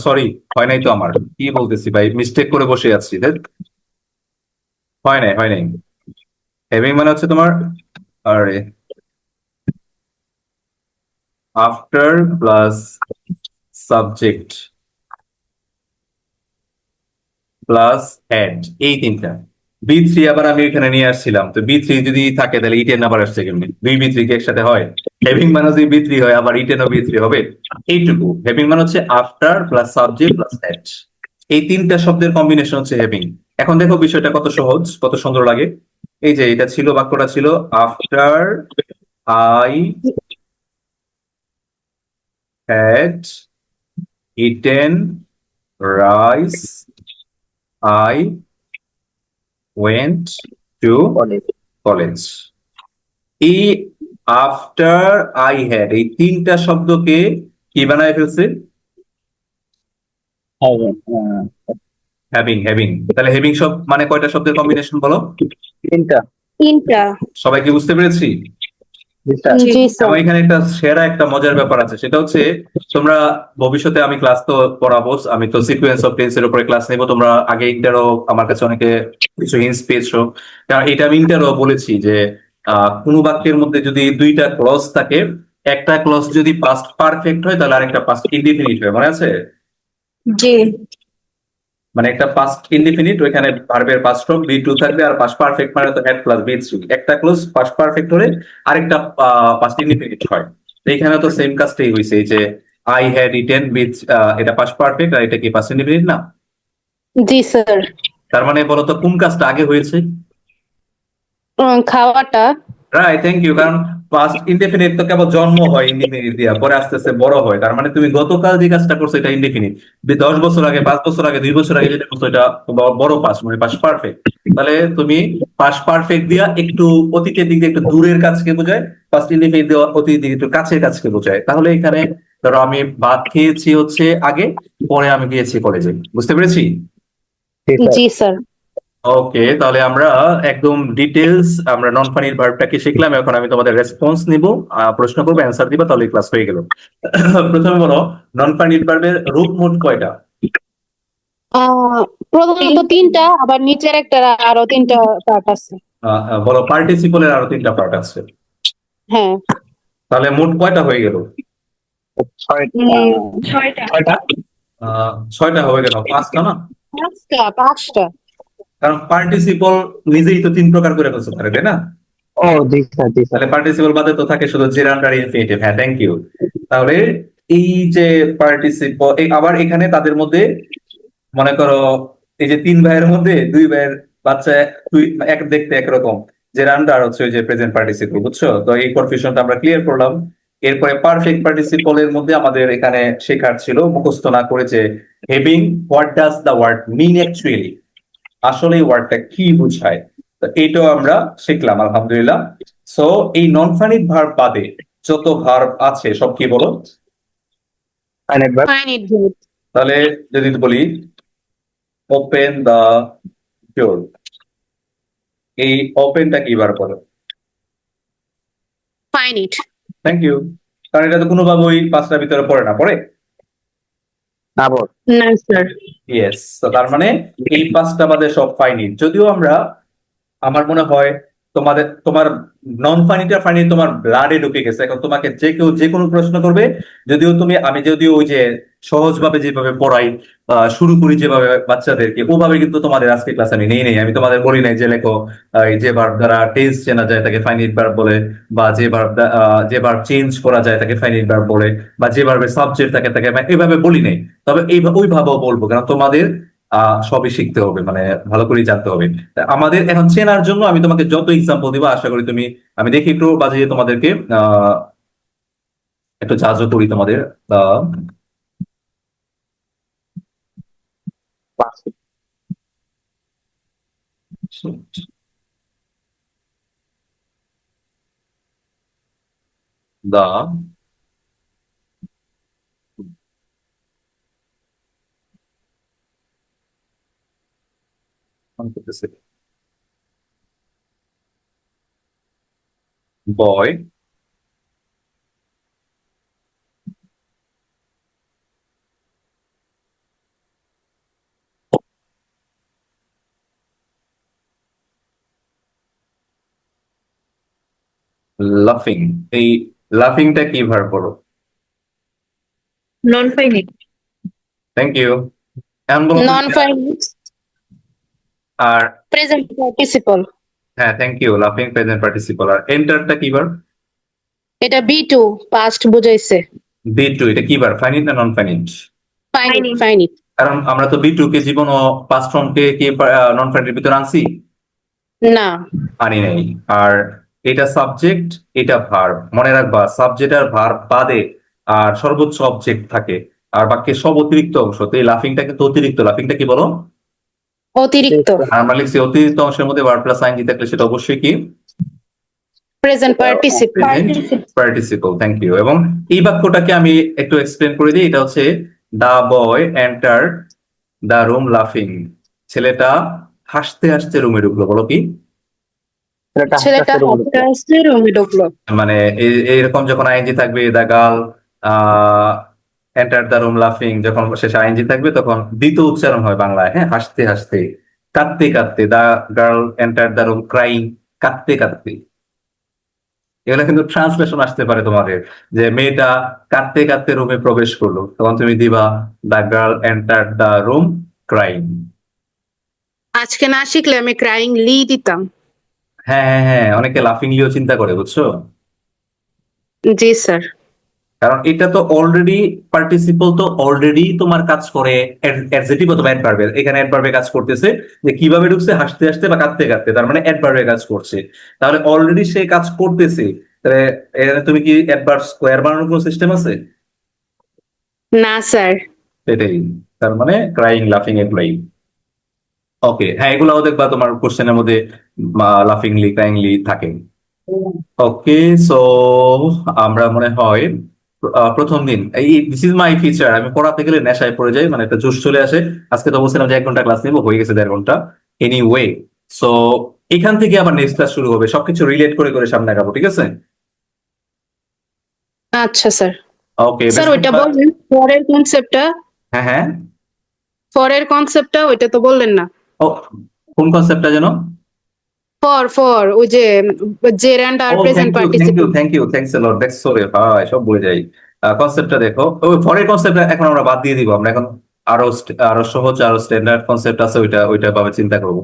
সরি, হয় নাই তো, আমার কি বলতেছি ভাই, মিস্টেক করে বসে আছি, হয় নাই হয় নাই। হ্যাভিং মানে হচ্ছে তোমার, আরে after plus subject plus had, এই তিনটা। B3 আবার আমি এখানে নিয়ে আসছিলাম, তো B3 যদি থাকে তাহলে ইটেন আবার আসছে কেমনি? দুই B3 কি একসাথে হয়? হ্যাভিং মানে যদি B3 হয়, আবার ইটেন ও B3 হবে? এইটুকু। হ্যাভিং মানে হচ্ছে after plus subject plus had, এই তিনটা শব্দের কম্বিনেশন হচ্ছে হ্যাভিং। এখন দেখো বিষয়টা কত সহজ, কত সুন্দর লাগে। এই যে এটা ছিল, বাক্যটা ছিল after I had eaten rice I went to college. এই আফটার আই হ্যাড, এই তিনটা শব্দকে কি বানায় ফেলছে? হ্যাভিং। হ্যাভিং, তাহলে হ্যাভিং সব মানে কয়টা শব্দের কম্বিনেশন বলো? তিনটা সবাই কি বুঝতে পেরেছি? জি এবং স্যার এখানে একটা সেরা একটা মজার ব্যাপার আছে, সেটা হচ্ছে তোমরা ভবিষ্যতে, আমি ক্লাস তো পড়াবো, আমি তো সিকোয়েন্স অফ টেন্সের উপরে ক্লাস নেবো। তোমরা আগে ইন্টারও আমার কাছে অনেকে কিছু হিন্টস পেয়েছো, কারণ এটা আমি ইন্টারও বলেছি যে কোনো বাক্যের মধ্যে যদি দুইটা ক্লজ থাকে, একটা ক্লজ যদি পাস্ট পারফেক্ট হয় তাহলে আরেকটা পাস্ট ইনডিফিনিট হয়, মনে আছে? জি মানে একটা পাস্ট ইনডিফিনিট, ওইখানে ভার্বের পাস্ট ফর্ম B2 থাকবে, আর পাস্ট পারফেক্ট মানে তো হেড প্লাস B3। একটা ক্লোজ পাস্ট পারফেক্ট হলে আরেকটা পাস্ট ইনডিফিনিট হয়। তো এখানে তো সেম কাজটাই হয়েছে, এই যে আই হ্যাড ইটেন উইথ, এটা পাস্ট পারফেক্ট আর এটা কি পাস্ট ইনডিফিনিট না? জি স্যার তার মানে বলতো কোন কাজটা আগে হয়েছে? খাওয়াটা রাইট, থ্যাংক ইউ। কারণ পাস্ট ইনডেফিনিট তো কেবল জন্ম হয় ইনডিফিনিট দিয়া, পরে আস্তে আস্তে বড় হয়। তার মানে তুমি গতকাল যে কাজটা করছো এটা ইনডেফিনিট, 10 বছর আগে, 5 বছর আগে, 2 বছর আগে যেটা করছো এটা বড় পাস্ট, মানে পাস্ট পারফেক্ট। তাহলে তুমি পাস্ট পারফেক্ট দিয়া একটু অতীতের দিক দিয়ে একটু দূরের কাজকে বোঝায়, পাস্ট ইনডেফিনিট দিয়ে অতীতের দিকে একটু কাছের কাজকে বোঝায়। তাহলে এখানে ধরো আমি ভাত খেয়েছি হচ্ছে আগে, পরে আমি গিয়েছি কলেজে, বুঝতে পেরেছি? জি স্যার। জি স্যার। ওকে, তাহলে আমরা একদম ডিটেলস আমরা নন ফানির ভার্বটাকে শিখলাম। এখন আমি তোমাদের রেসপন্স নিব, প্রশ্ন করবো, অ্যান্সার দিবা, তাহলে ক্লাস হয়ে গেল। প্রথমে বলো, নন ফানির ভার্বের রূপ মোট কয়টা? প্রধানত তিনটা, আবার নিচের একটা আরো তিনটা পার্ট আছে। বলো, পার্টিসিপলের আরো তিনটা পার্ট আছে, হ্যাঁ। তাহলে মোট কয়টা হয়ে গেল? ছয়টা। ছয়টা। 6টা হয়ে গেল, 5টা না? পাঁচটা। কারণ পার্টিসিপল নিজেই তো 3 প্রকার করে ফেলতে পারে, তাই না? ও জি স্যার, জি স্যার। তাহলে পার্টিসিপল বাদে তো থাকে শুধু জেরান্ড আর ইনফিনিটিভ। হ্যাঁ, থ্যাংক ইউ। তাহলে এই যে পার্টিসিপল, আবার এখানে তাদের মধ্যে মনে করো এই যে 3 ভাইয়ের মধ্যে 2 ভাইয়ের বাচ্চা এক দেখতে একরকম, জেরান্ড আর হচ্ছে ওই যে প্রেজেন্ট পার্টিসিপল, বুঝছো? তো এই কনফিউশনটা আমরা ক্লিয়ার করলাম। এরপরে পারফেক্ট পার্টিসিপলের মধ্যে আমাদের এখানে শেখার ছিল, মুখস্থ না করে, যে having, what does the word mean actually, আসলে এই ওয়ার্ডটা কি বোঝায়। তো এইটাও আমরা শিখলাম, আলহামদুলিল্লাহ। সো এই নন ফাইনাইট ভার্ব বাদে যত ভার্ব আছে সব কি বলো? Finite verb. Finite verb. তাহলে যদি বলি ওপেন দা ডোর, এই ওপেনটা কি বার বলো? ফাইনাইট। Thank you. কারণ এটা তো কোনোভাবেই 5টার ভিতরে পড়ে না, পড়ে? আবার না স্যার। ইয়েস। তো তার মানে এই 5টা বাদে সব ফাইনাইট। যদিও আমরা, আমার মনে হয় তোমার নন ফাইনিটা ফাইনি তোমার ব্লাডে ঢুকে গেছে। এখন তোমাকে যে কেউ যে কোনো প্রশ্ন করবে, আমি যদিও ওই যে সহজভাবে যেভাবে পড়াই, শুরু করি যেভাবে বাচ্চাদেরকে, ওভাবে কিন্তু তোমাদের আজকে ক্লাস আমি নেই। আমি তোমাদের বলি নাই যে লেখো এই যে ভার্ব দ্বারা টেন্স চেনা যায় তাকে ফাইনিট ভার্ব বলে, বা যে ভার্ব চেঞ্জ করা যায় তাকে ফাইনিট ভার্ব বলে, বা যে ভার্বের সাবজেক্ট থাকে তাকে এইভাবে বলি নাই। তবে ওইভাবেও বলবো, কারণ তোমাদের সবই শিখতে হবে, মানে ভালো করে জানতে হবে। আমাদের এখন চেনার জন্য আমি তোমাকে যত এক্সাম্পল দিব, আশা করি তুমি, আমি দেখি একটু বাজিয়ে তোমাদেরকে একটু জাজও করি তোমাদের। আহ দা boy লাফিং, এই লাফিংটা কি ভার্ব বলো? Non finite. Thank you. এখন বলো তো নন ফাইনাইট আর প্রেজেন্ট পার্টিসিপল। হ্যাঁ, থ্যাংক ইউ। লাফিং প্রেজেন্ট পার্টিসিপল। আর এন্টারটা কি ভার্ব? এটা বি2 পাস্ট বুঝাইছে। বি টু, এটা কি ভার্ব, ফাইনিট না নন ফাইনিট? ফাইনাইট। ফাইনাইট। কারণ আমরা তো বি টু কে জীবন ও পাস্ট ফর্ম কে কি নন ফাইনিটের ভিতরে আনছি? না। আনি নাই। আর এটা সাবজেক্ট, এটা ভার্ব, মনে রাখবা সাবজেক্ট আর ভার্ব বাদে আর সর্বোচ্চ অবজেক্ট থাকে, আর বাকি সব অতিরিক্ত অংশ। তো এই লাফিংটা কিন্তু অতিরিক্ত। লাফিংটা কি বলো? অতিরিক্ত। আর আমরা লিখছি অতিরিক্ত অংশের মধ্যে ভার্ব প্লাস আইএনজি থাকলে সেটা অবশ্যই কি? Present participle. Present participle. Thank you. এবং এই বাক্যটাকে আমি একটু এক্সপ্লেন করে দিই। এটা হচ্ছে দা বয় এন্টার্ড দা রুম লাফিং, ছেলেটা হাসতে হাসতে রুমে ঢুকলো। বলো কি? ছেলেটা হাসতে হাসতে রুমে ঢুকলো। মানে এইরকম যখন আইএনজি থাকবে, the girl enter the room লাফিং, যখন শেষে আইএনজি থাকবে তখন দ্বিতীয় উচ্চারণ হয় বাংলায়, হ্যাঁ, হাসতে হাসতে, কাঁদতে কাঁদতে। The girl enter the room crying, কাঁদতে কাঁদতে। এগুলো কিন্তু ট্রান্সলেশন আসতে পারে তোমাদের, যে মেয়েটা কাঁদতে কাঁদতে রুমে প্রবেশ করলো, তখন তুমি দিবা the girl enter the room crying. আজকে না শিখলে আমি ক্রাইং লি দিতাম। হ্যাঁ হ্যাঁ হ্যাঁ, অনেকে লাফিংলিও চিন্তা করে, বুঝছো? জি স্যার। কারণ এটা তো অলরেডি পার্টিসিপল, তো অলরেডি তোমার কাজ করে অ্যাডজেক্টিভ অথবা অ্যাডভার্বের। এখানে অ্যাডভার্বে কাজ করতেছে, যে কিভাবে ঢুকছে, হাসতে হাসতে বা কাঁদতে কাঁদতে, তার মানে অ্যাডভার্বে কাজ করছে। তাহলে অলরেডি সে কাজ করতেছে, তাহলে এখানে তুমি কি অ্যাডভার্ব স্কোয়ার বানানোর কোনো সিস্টেম আছে? না স্যার। সেটাই, তার মানে ক্রাইং, লাফিং, এগুলাই। ওকে, হ্যাঁ, এগুলাও দেখবা তোমার কোশ্চেনের মধ্যে লাফিংলি, ক্রাইংলি থাকে। ওকে, সো আমরা মনে হয় প্রথম দিন এই দিস ইজ মাই ফিচার, আমি পড়াতে গেলে নেশায় পড়ে যাই, মানে একটা জোশ চলে আসে। আজকে তো বলছিলাম যে 1 ঘন্টা ক্লাস নিবো, হয়ে গেছে 1.5 ঘন্টা। এনিওয়ে, সো এখান থেকে আবার নেক্সট ক্লাস শুরু হবে, সবকিছু রিলেট করে করে সামনে আগাবো, ঠিক আছে? আচ্ছা স্যার। ওকে, স্যার ওইটা বলবেন পরের কনসেপ্টটা, হ্যাঁ হ্যাঁ। ওইটা তো বললেন না। ও, কোন কনসেপ্টটা যেন? ফর ওই যে জেরান্ড আর ও, present participle. Thanks a lot, that's sorry ভাই, সব ভুলে যাই। কনসেপ্টটা দেখো, ওই ফরের কনসেপ্টটা এখন আমরা বাদ দিয়ে দিব, আমরা এখন আরো সহজ, আরো স্ট্যান্ডার্ড কনসেপ্ট আছে, ওইটা ওইটা ভাবে চিন্তা করবো।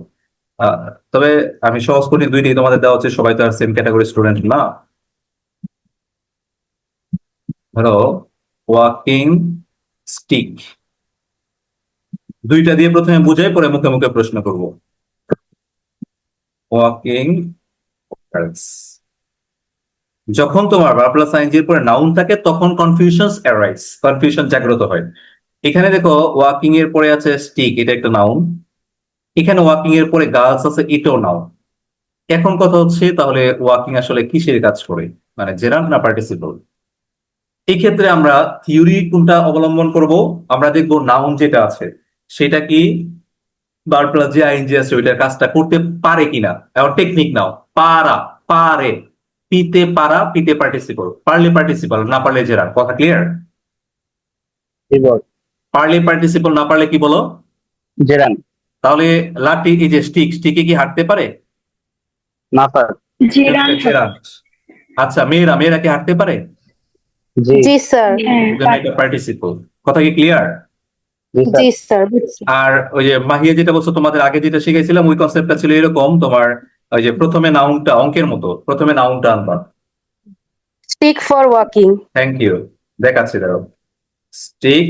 আহ, তবে আমি সহজ করি দুইটাই তোমাদের দেওয়া হচ্ছে, সবাই তো আর সেম ক্যাটাগরি স্টুডেন্ট না। ধরো ওয়াকিং স্টিক, দুইটা দিয়ে প্রথমে বুঝাই, পরে মুখে মুখে প্রশ্ন করব। ওয়াকিং, যখন তোমার ভার্ব প্লাস আইএনজি এর পরে নাউন থাকে তখন কনফিউশন জাগ্রত হয়। এখানে দেখো ওয়াকিং এর পরে আছে স্টিক, এটা একটা নাউন। এখানে ওয়াকিং এর পরে গার্লস আছে, এটাও নাউন। এখন কথা হচ্ছে তাহলে ওয়াকিং আসলে কিসের কাজ করে, মানে জেরান্ড না পার্টিসিপল? এই ক্ষেত্রে আমরা থিওরি কোনটা অবলম্বন করব? আমরা দেখব নাউন যেটা আছে সেটা কি ভার্ব প্লাস যে আইএনজি আছে ওইটার কাজটা করতে পারে কিনা। এখন টেকনিক নাও, পারা, পারে, পিতে পারা, পিতে পার্টিসিপল, পারলে পার্টিসিপল, না পারলে জেরান্ড, কথা ক্লিয়ার? এবার পারলে পার্টিসিপল, না পারলে কি বলো? জেরান। তাহলে লাঠি, এই যে স্টিকে কি হাঁটতে পারে? না স্যার। Gerund gerund. আচ্ছা, মেয়েরা কি হাঁটতে পারে? জি। জি স্যার। হ্যাঁ এটা পার্টিসিপল, কথা কি ক্লিয়ার? জি স্যার। জি স্যার বুঝছি। আর ওই যে মাহিয়া যেটা বলছো, তোমাদের আগে যেটা শিখাইছিলাম ওই কনসেপ্টটা ছিল এরকম, তোমার ওই যে প্রথমে নাউনটা, অঙ্কের মতো প্রথমে নাউনটা আনবা। Stick for walking. Thank you, দেখাচ্ছি দাঁড়াও। স্টিক,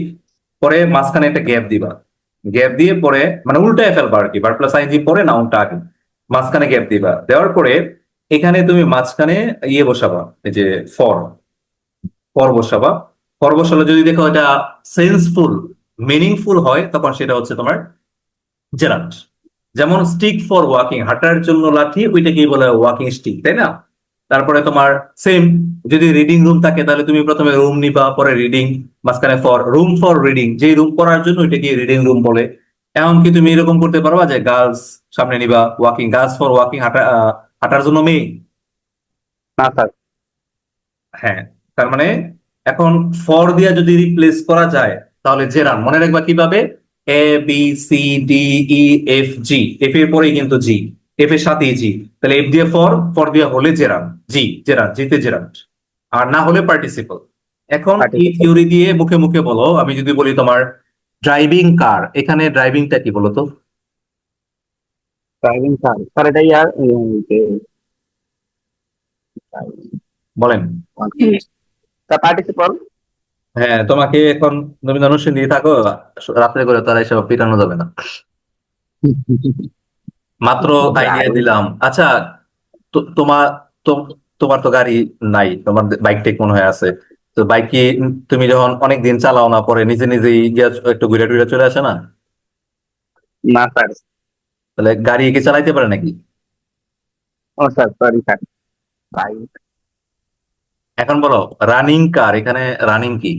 পরে মাঝখানে একটা গ্যাপ দিবা, গ্যাপ দিয়ে পরে মানে উল্টায় ফেলবা আর কি, ভার্ব প্লাস আইএনজি পরে নাউনটা আগে, মাঝখানে গ্যাপ দিবা, দেওয়ার পরে এখানে তুমি মাঝখানে ইয়ে বসাবা, এই যে ফর, ফর বসাবা। ফর বসালে যদি দেখো এটা সেন্সফুল, মিনিংফুল হয়, তখন সেটা হচ্ছে তোমার জেরান্ড। যেমন স্টিক ফর ওয়াকিং, হাঁটার জন্য লাঠি, ওইটাকেই বলে ওয়াকিং স্টিক, তাই না? তারপরে তোমার সেম, যদি রিডিং রুম থাকে তাহলে তুমি প্রথমে রুম নিবা, পরে রিডিং, মাঝখানে ফর, রুম ফর রিডিং, যে রুম পড়ার জন্য ওইটাকে রিডিং রুম বলে। এমনকি তুমি এরকম করতে পারবা যে গার্লস সামনে নিবা, ওয়াকিং, গার্লস ফর ওয়াকিং, হাঁটার জন্য মেয়ে। না স্যার। হ্যাঁ, তার মানে এখন ফর দিয়া যদি রিপ্লেস করা যায় তাহলে জেরান, মনে রাখবা কিভাবে, A B C D E F G, F এর পরেই কিন্তু জি, এফ এর সাথেই জি, তাহলে এফ দিয়ে ফর, ফর দিয়ে হলে জেরান, জি জেরান, জিতে জেরান, আর না হলে পার্টিসিপল। এখন এই Participle. থিওরি দিয়ে মুখে মুখে বলো, আমি যদি বলি তোমার ড্রাইভিং কার, এখানে ড্রাইভিংটা কি বলো তো? Driving sir. স্যার এটা ইয়ার বলেন। Sir participle. হ্যাঁ, তোমাকে এখন, তুমি ধনুষিনী থাকো, রাত্রে করে তারা এসব পিটানো যাবে না, মাত্র আইডিয়া দিলাম। আচ্ছা, তোমার তোমার তো গাড়ি নাই, তোমার বাইক টেক মনে হয় আছে, তো বাইক কি তুমি যখন অনেক দিন চালাও না, পরে নিজে নিজেই গিয়ে একটু ঘুরে টুরে চলে আসে না? না স্যার। তাহলে গাড়ি কি চালাইতে পারে নাকি? ও স্যার সরি স্যার। ভাই এখন বলো রানিং কার, এখানে রানিং কি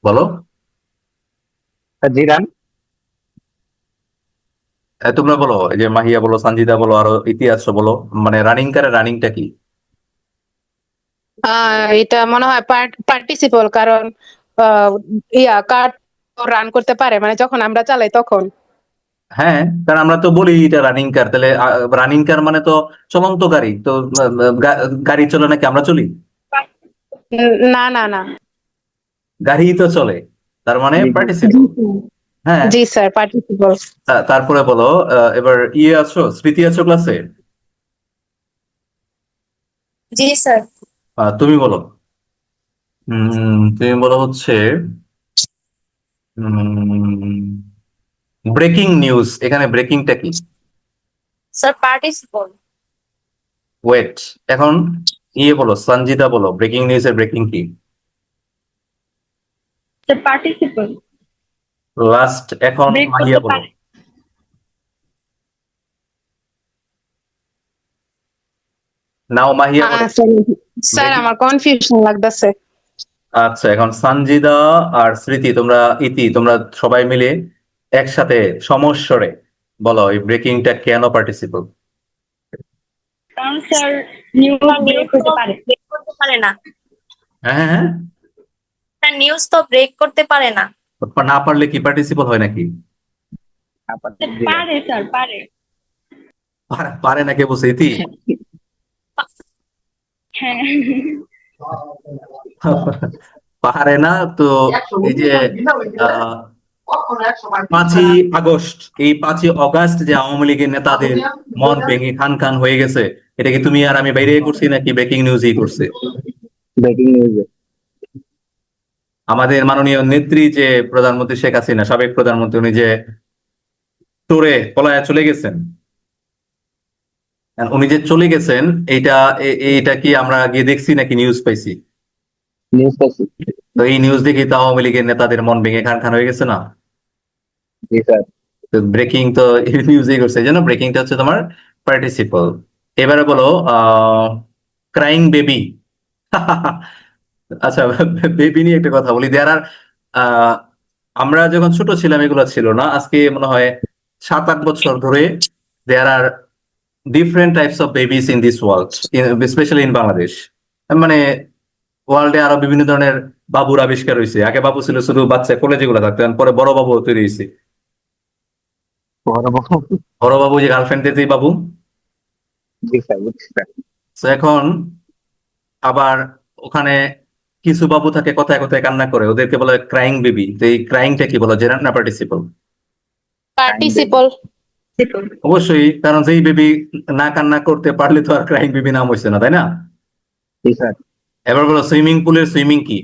বলো? জিরান। তোমরা বলো, এই যে মাহিয়া বলো, সঞ্জিদা বলো, আরো ইতিহাস বলো, মানে রানিং কারের রানিংটা কি? এটা মনে হয় পার্টিসিপল, কারণ আহ, কার রান করতে পারে, মানে যখন আমরা চালাই তখন। হ্যাঁ, কারণ আমরা তো বলি এটা রানিং কার, তাহলে রানিং কার মানে তো চলন্ত গাড়ি তো, গাড়ি চলে নাকি আমরা চলি? না না না। গাড়ি তো চলে, তার মানে জি জি। পার্টিসিপল। হ্যাঁ, জি স্যার পার্টিসিপল। তারপরে বলো, এবার ইয়ে আছো, স্মৃতি আছো ক্লাসে? জি স্যার। তুমি বলো। তুমি বলো হচ্ছে ব্রেকিং নিউজ, এখানে ব্রেকিংটা কি? Sir participle. ওয়েট, এখন ইয়ে বলো, সঞ্জিদা বলো, ব্রেকিং নিউজ এর ব্রেকিং কি? Sir participle. লাস্ট, এখন ব্রেক মাহিয়া করতে বলো। পারে। নাও মাহিয়া বলে। স্যার আমার কনফিউশন লাগতেছে। আচ্ছা, এখন সানজিদা আর স্মৃতি, তোমরা তোমরা সবাই মিলে একসাথে সমস্বরে বলো এই ব্রেকিংটা কেন পার্টিসিপল। কারণ স্যার নিউজ ব্রেক হতে পারে। ব্রেক করতে পারে না হ্যাঁ হ্যাঁ হ্যাঁ, স্যার, নিউজ তো ব্রেক করতে পারে না। না পারলে কি পার্টিসিপল হয় নাকি? পারে স্যার, পারে। পারে না কে বলছে? হ্যাঁ, পারে না তো। এই যে 5ই আগস্ট, এই 5ই অগাস্ট যে আওয়ামী লীগের নেতাদের মন ভেঙে খান খান হয়ে গেছে, এটা কি তুমি আর আমি বাইরে করছি নাকি ব্রেকিং নিউজই করছে? Breaking news. আমাদের মাননীয় নেত্রী যে প্রধানমন্ত্রী শেখ হাসিনা, সাবেক প্রধানমন্ত্রী, উনি যে ট্যুরে পলায়া চলে গেছেন, উনি যে চলে গেছেন, এইটা কি আমরা গিয়ে দেখছি নাকি নিউজ পাইছি? নিউজ পাইছি। তো এই নিউজ দেখে তো আওয়ামী লীগের নেতাদের মন ভেঙে খান খান হয়ে গেছে না? জি স্যার। তো ব্রেকিং তো নিউজই করছে, এই জন্য ব্রেকিংটা হচ্ছে তোমার পার্টিসিপল। এবারে বলো ক্রাইং বেবি। আচ্ছা, বেবি নিয়ে একটা কথা বলি। দেয়ার আর আমরা যখন ছোট ছিলাম এগুলো ছিল না, আজকে মনে হয় 7-8 বছর ধরে there are different types of babies in this world, specially in Bangladesh. মানে ওয়ার্ল্ডে আরো বিভিন্ন ধরনের বাবুর আবিষ্কার হয়েছে। আগে বাবু ছিল শুধু বাচ্চা কোলে যেগুলো থাকতো, পরে বড় বাবু তৈরি হয়েছে। বড় বাবু যে গার্লফ্রেন্ডের যে বাবু, জি স্যার, বুঝছি স্যার। তো এখন আবার ওখানে কিছু বাবু থাকে কথায় কথায় কান্না করে, ওদেরকে বলে ক্রাইং বেবি। তো এই ক্রাইংটা কি বলো, জেনারেল না পার্টিসিপল? পার্টিসিপল। অবশ্যই, কারণ যেই বেবি না কান্না করতে পারলে তো আর ক্রাইং বেবি নাম হয়েছে না, তাই না? জি স্যার। এবার বলো সুইমিং পুলের সুইমিং কি?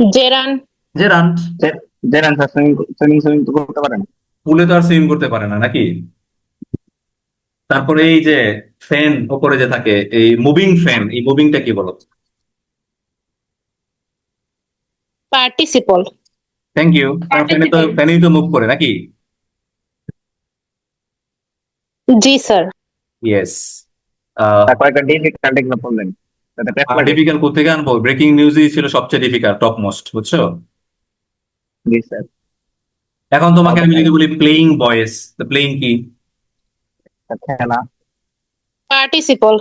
Gerund. Gerund. Gerund sir, swimming তো করতে পারেন। পুলে তো আর সুইম করতে পারে না নাকি? তারপরে এই যে ফ্যান উপরে যে থাকে, এই মুভিং ফ্যান, এই মুভিংটা কি বলো? পার্টিসিপল। Thank you. ফ্যানই তো মুভ করে নাকি? জি স্যার। ইয়েস। তারপর একটা ডিফিকাল্ট এক্সাম্পল দেন। ডিফিকাল্ট কোথেকে আনবো? ব্রেকিং নিউজই ছিল সবচেয়ে ডিফিকাল্ট, টপ মোস্ট, বুঝছো? জি স্যার। এখন তোমাকে আমি যদি বলি প্লেইং বয়েস, তো প্লেইং কি? খেলা। পার্টিসিপল।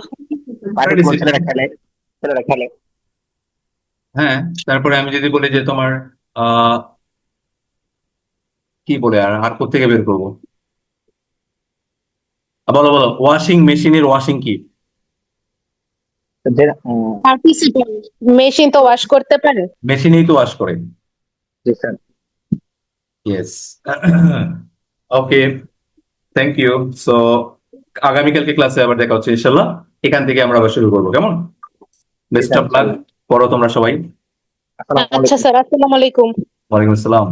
ছেলেরা খেলে, ছেলেরা খেলে। হ্যাঁ, তারপরে আমি যদি বলি যে তোমার আহ কি বলে আর কোথেকে বের করবো? বলো বলো, ওয়াশিং মেশিনের ওয়াশিং কি? পার্টিসিপল। মেশিন তো ওয়াশ করতে পারে। মেশিনেই তো ওয়াশ করে। জি sir. Yes. Okay, thank you. So আগামীকালকে ক্লাসে আবার দেখা হচ্ছে ইনশাল্লাহ। এখান থেকে আমরা আবার শুরু করবো, কেমন? Best of luck. পড়ো তোমরা সবাই। আসসালামু আচ্ছা আলাইকুম। স্যার, আসসালামু আলাইকুম। ওয়ালাইকুম আসসালাম।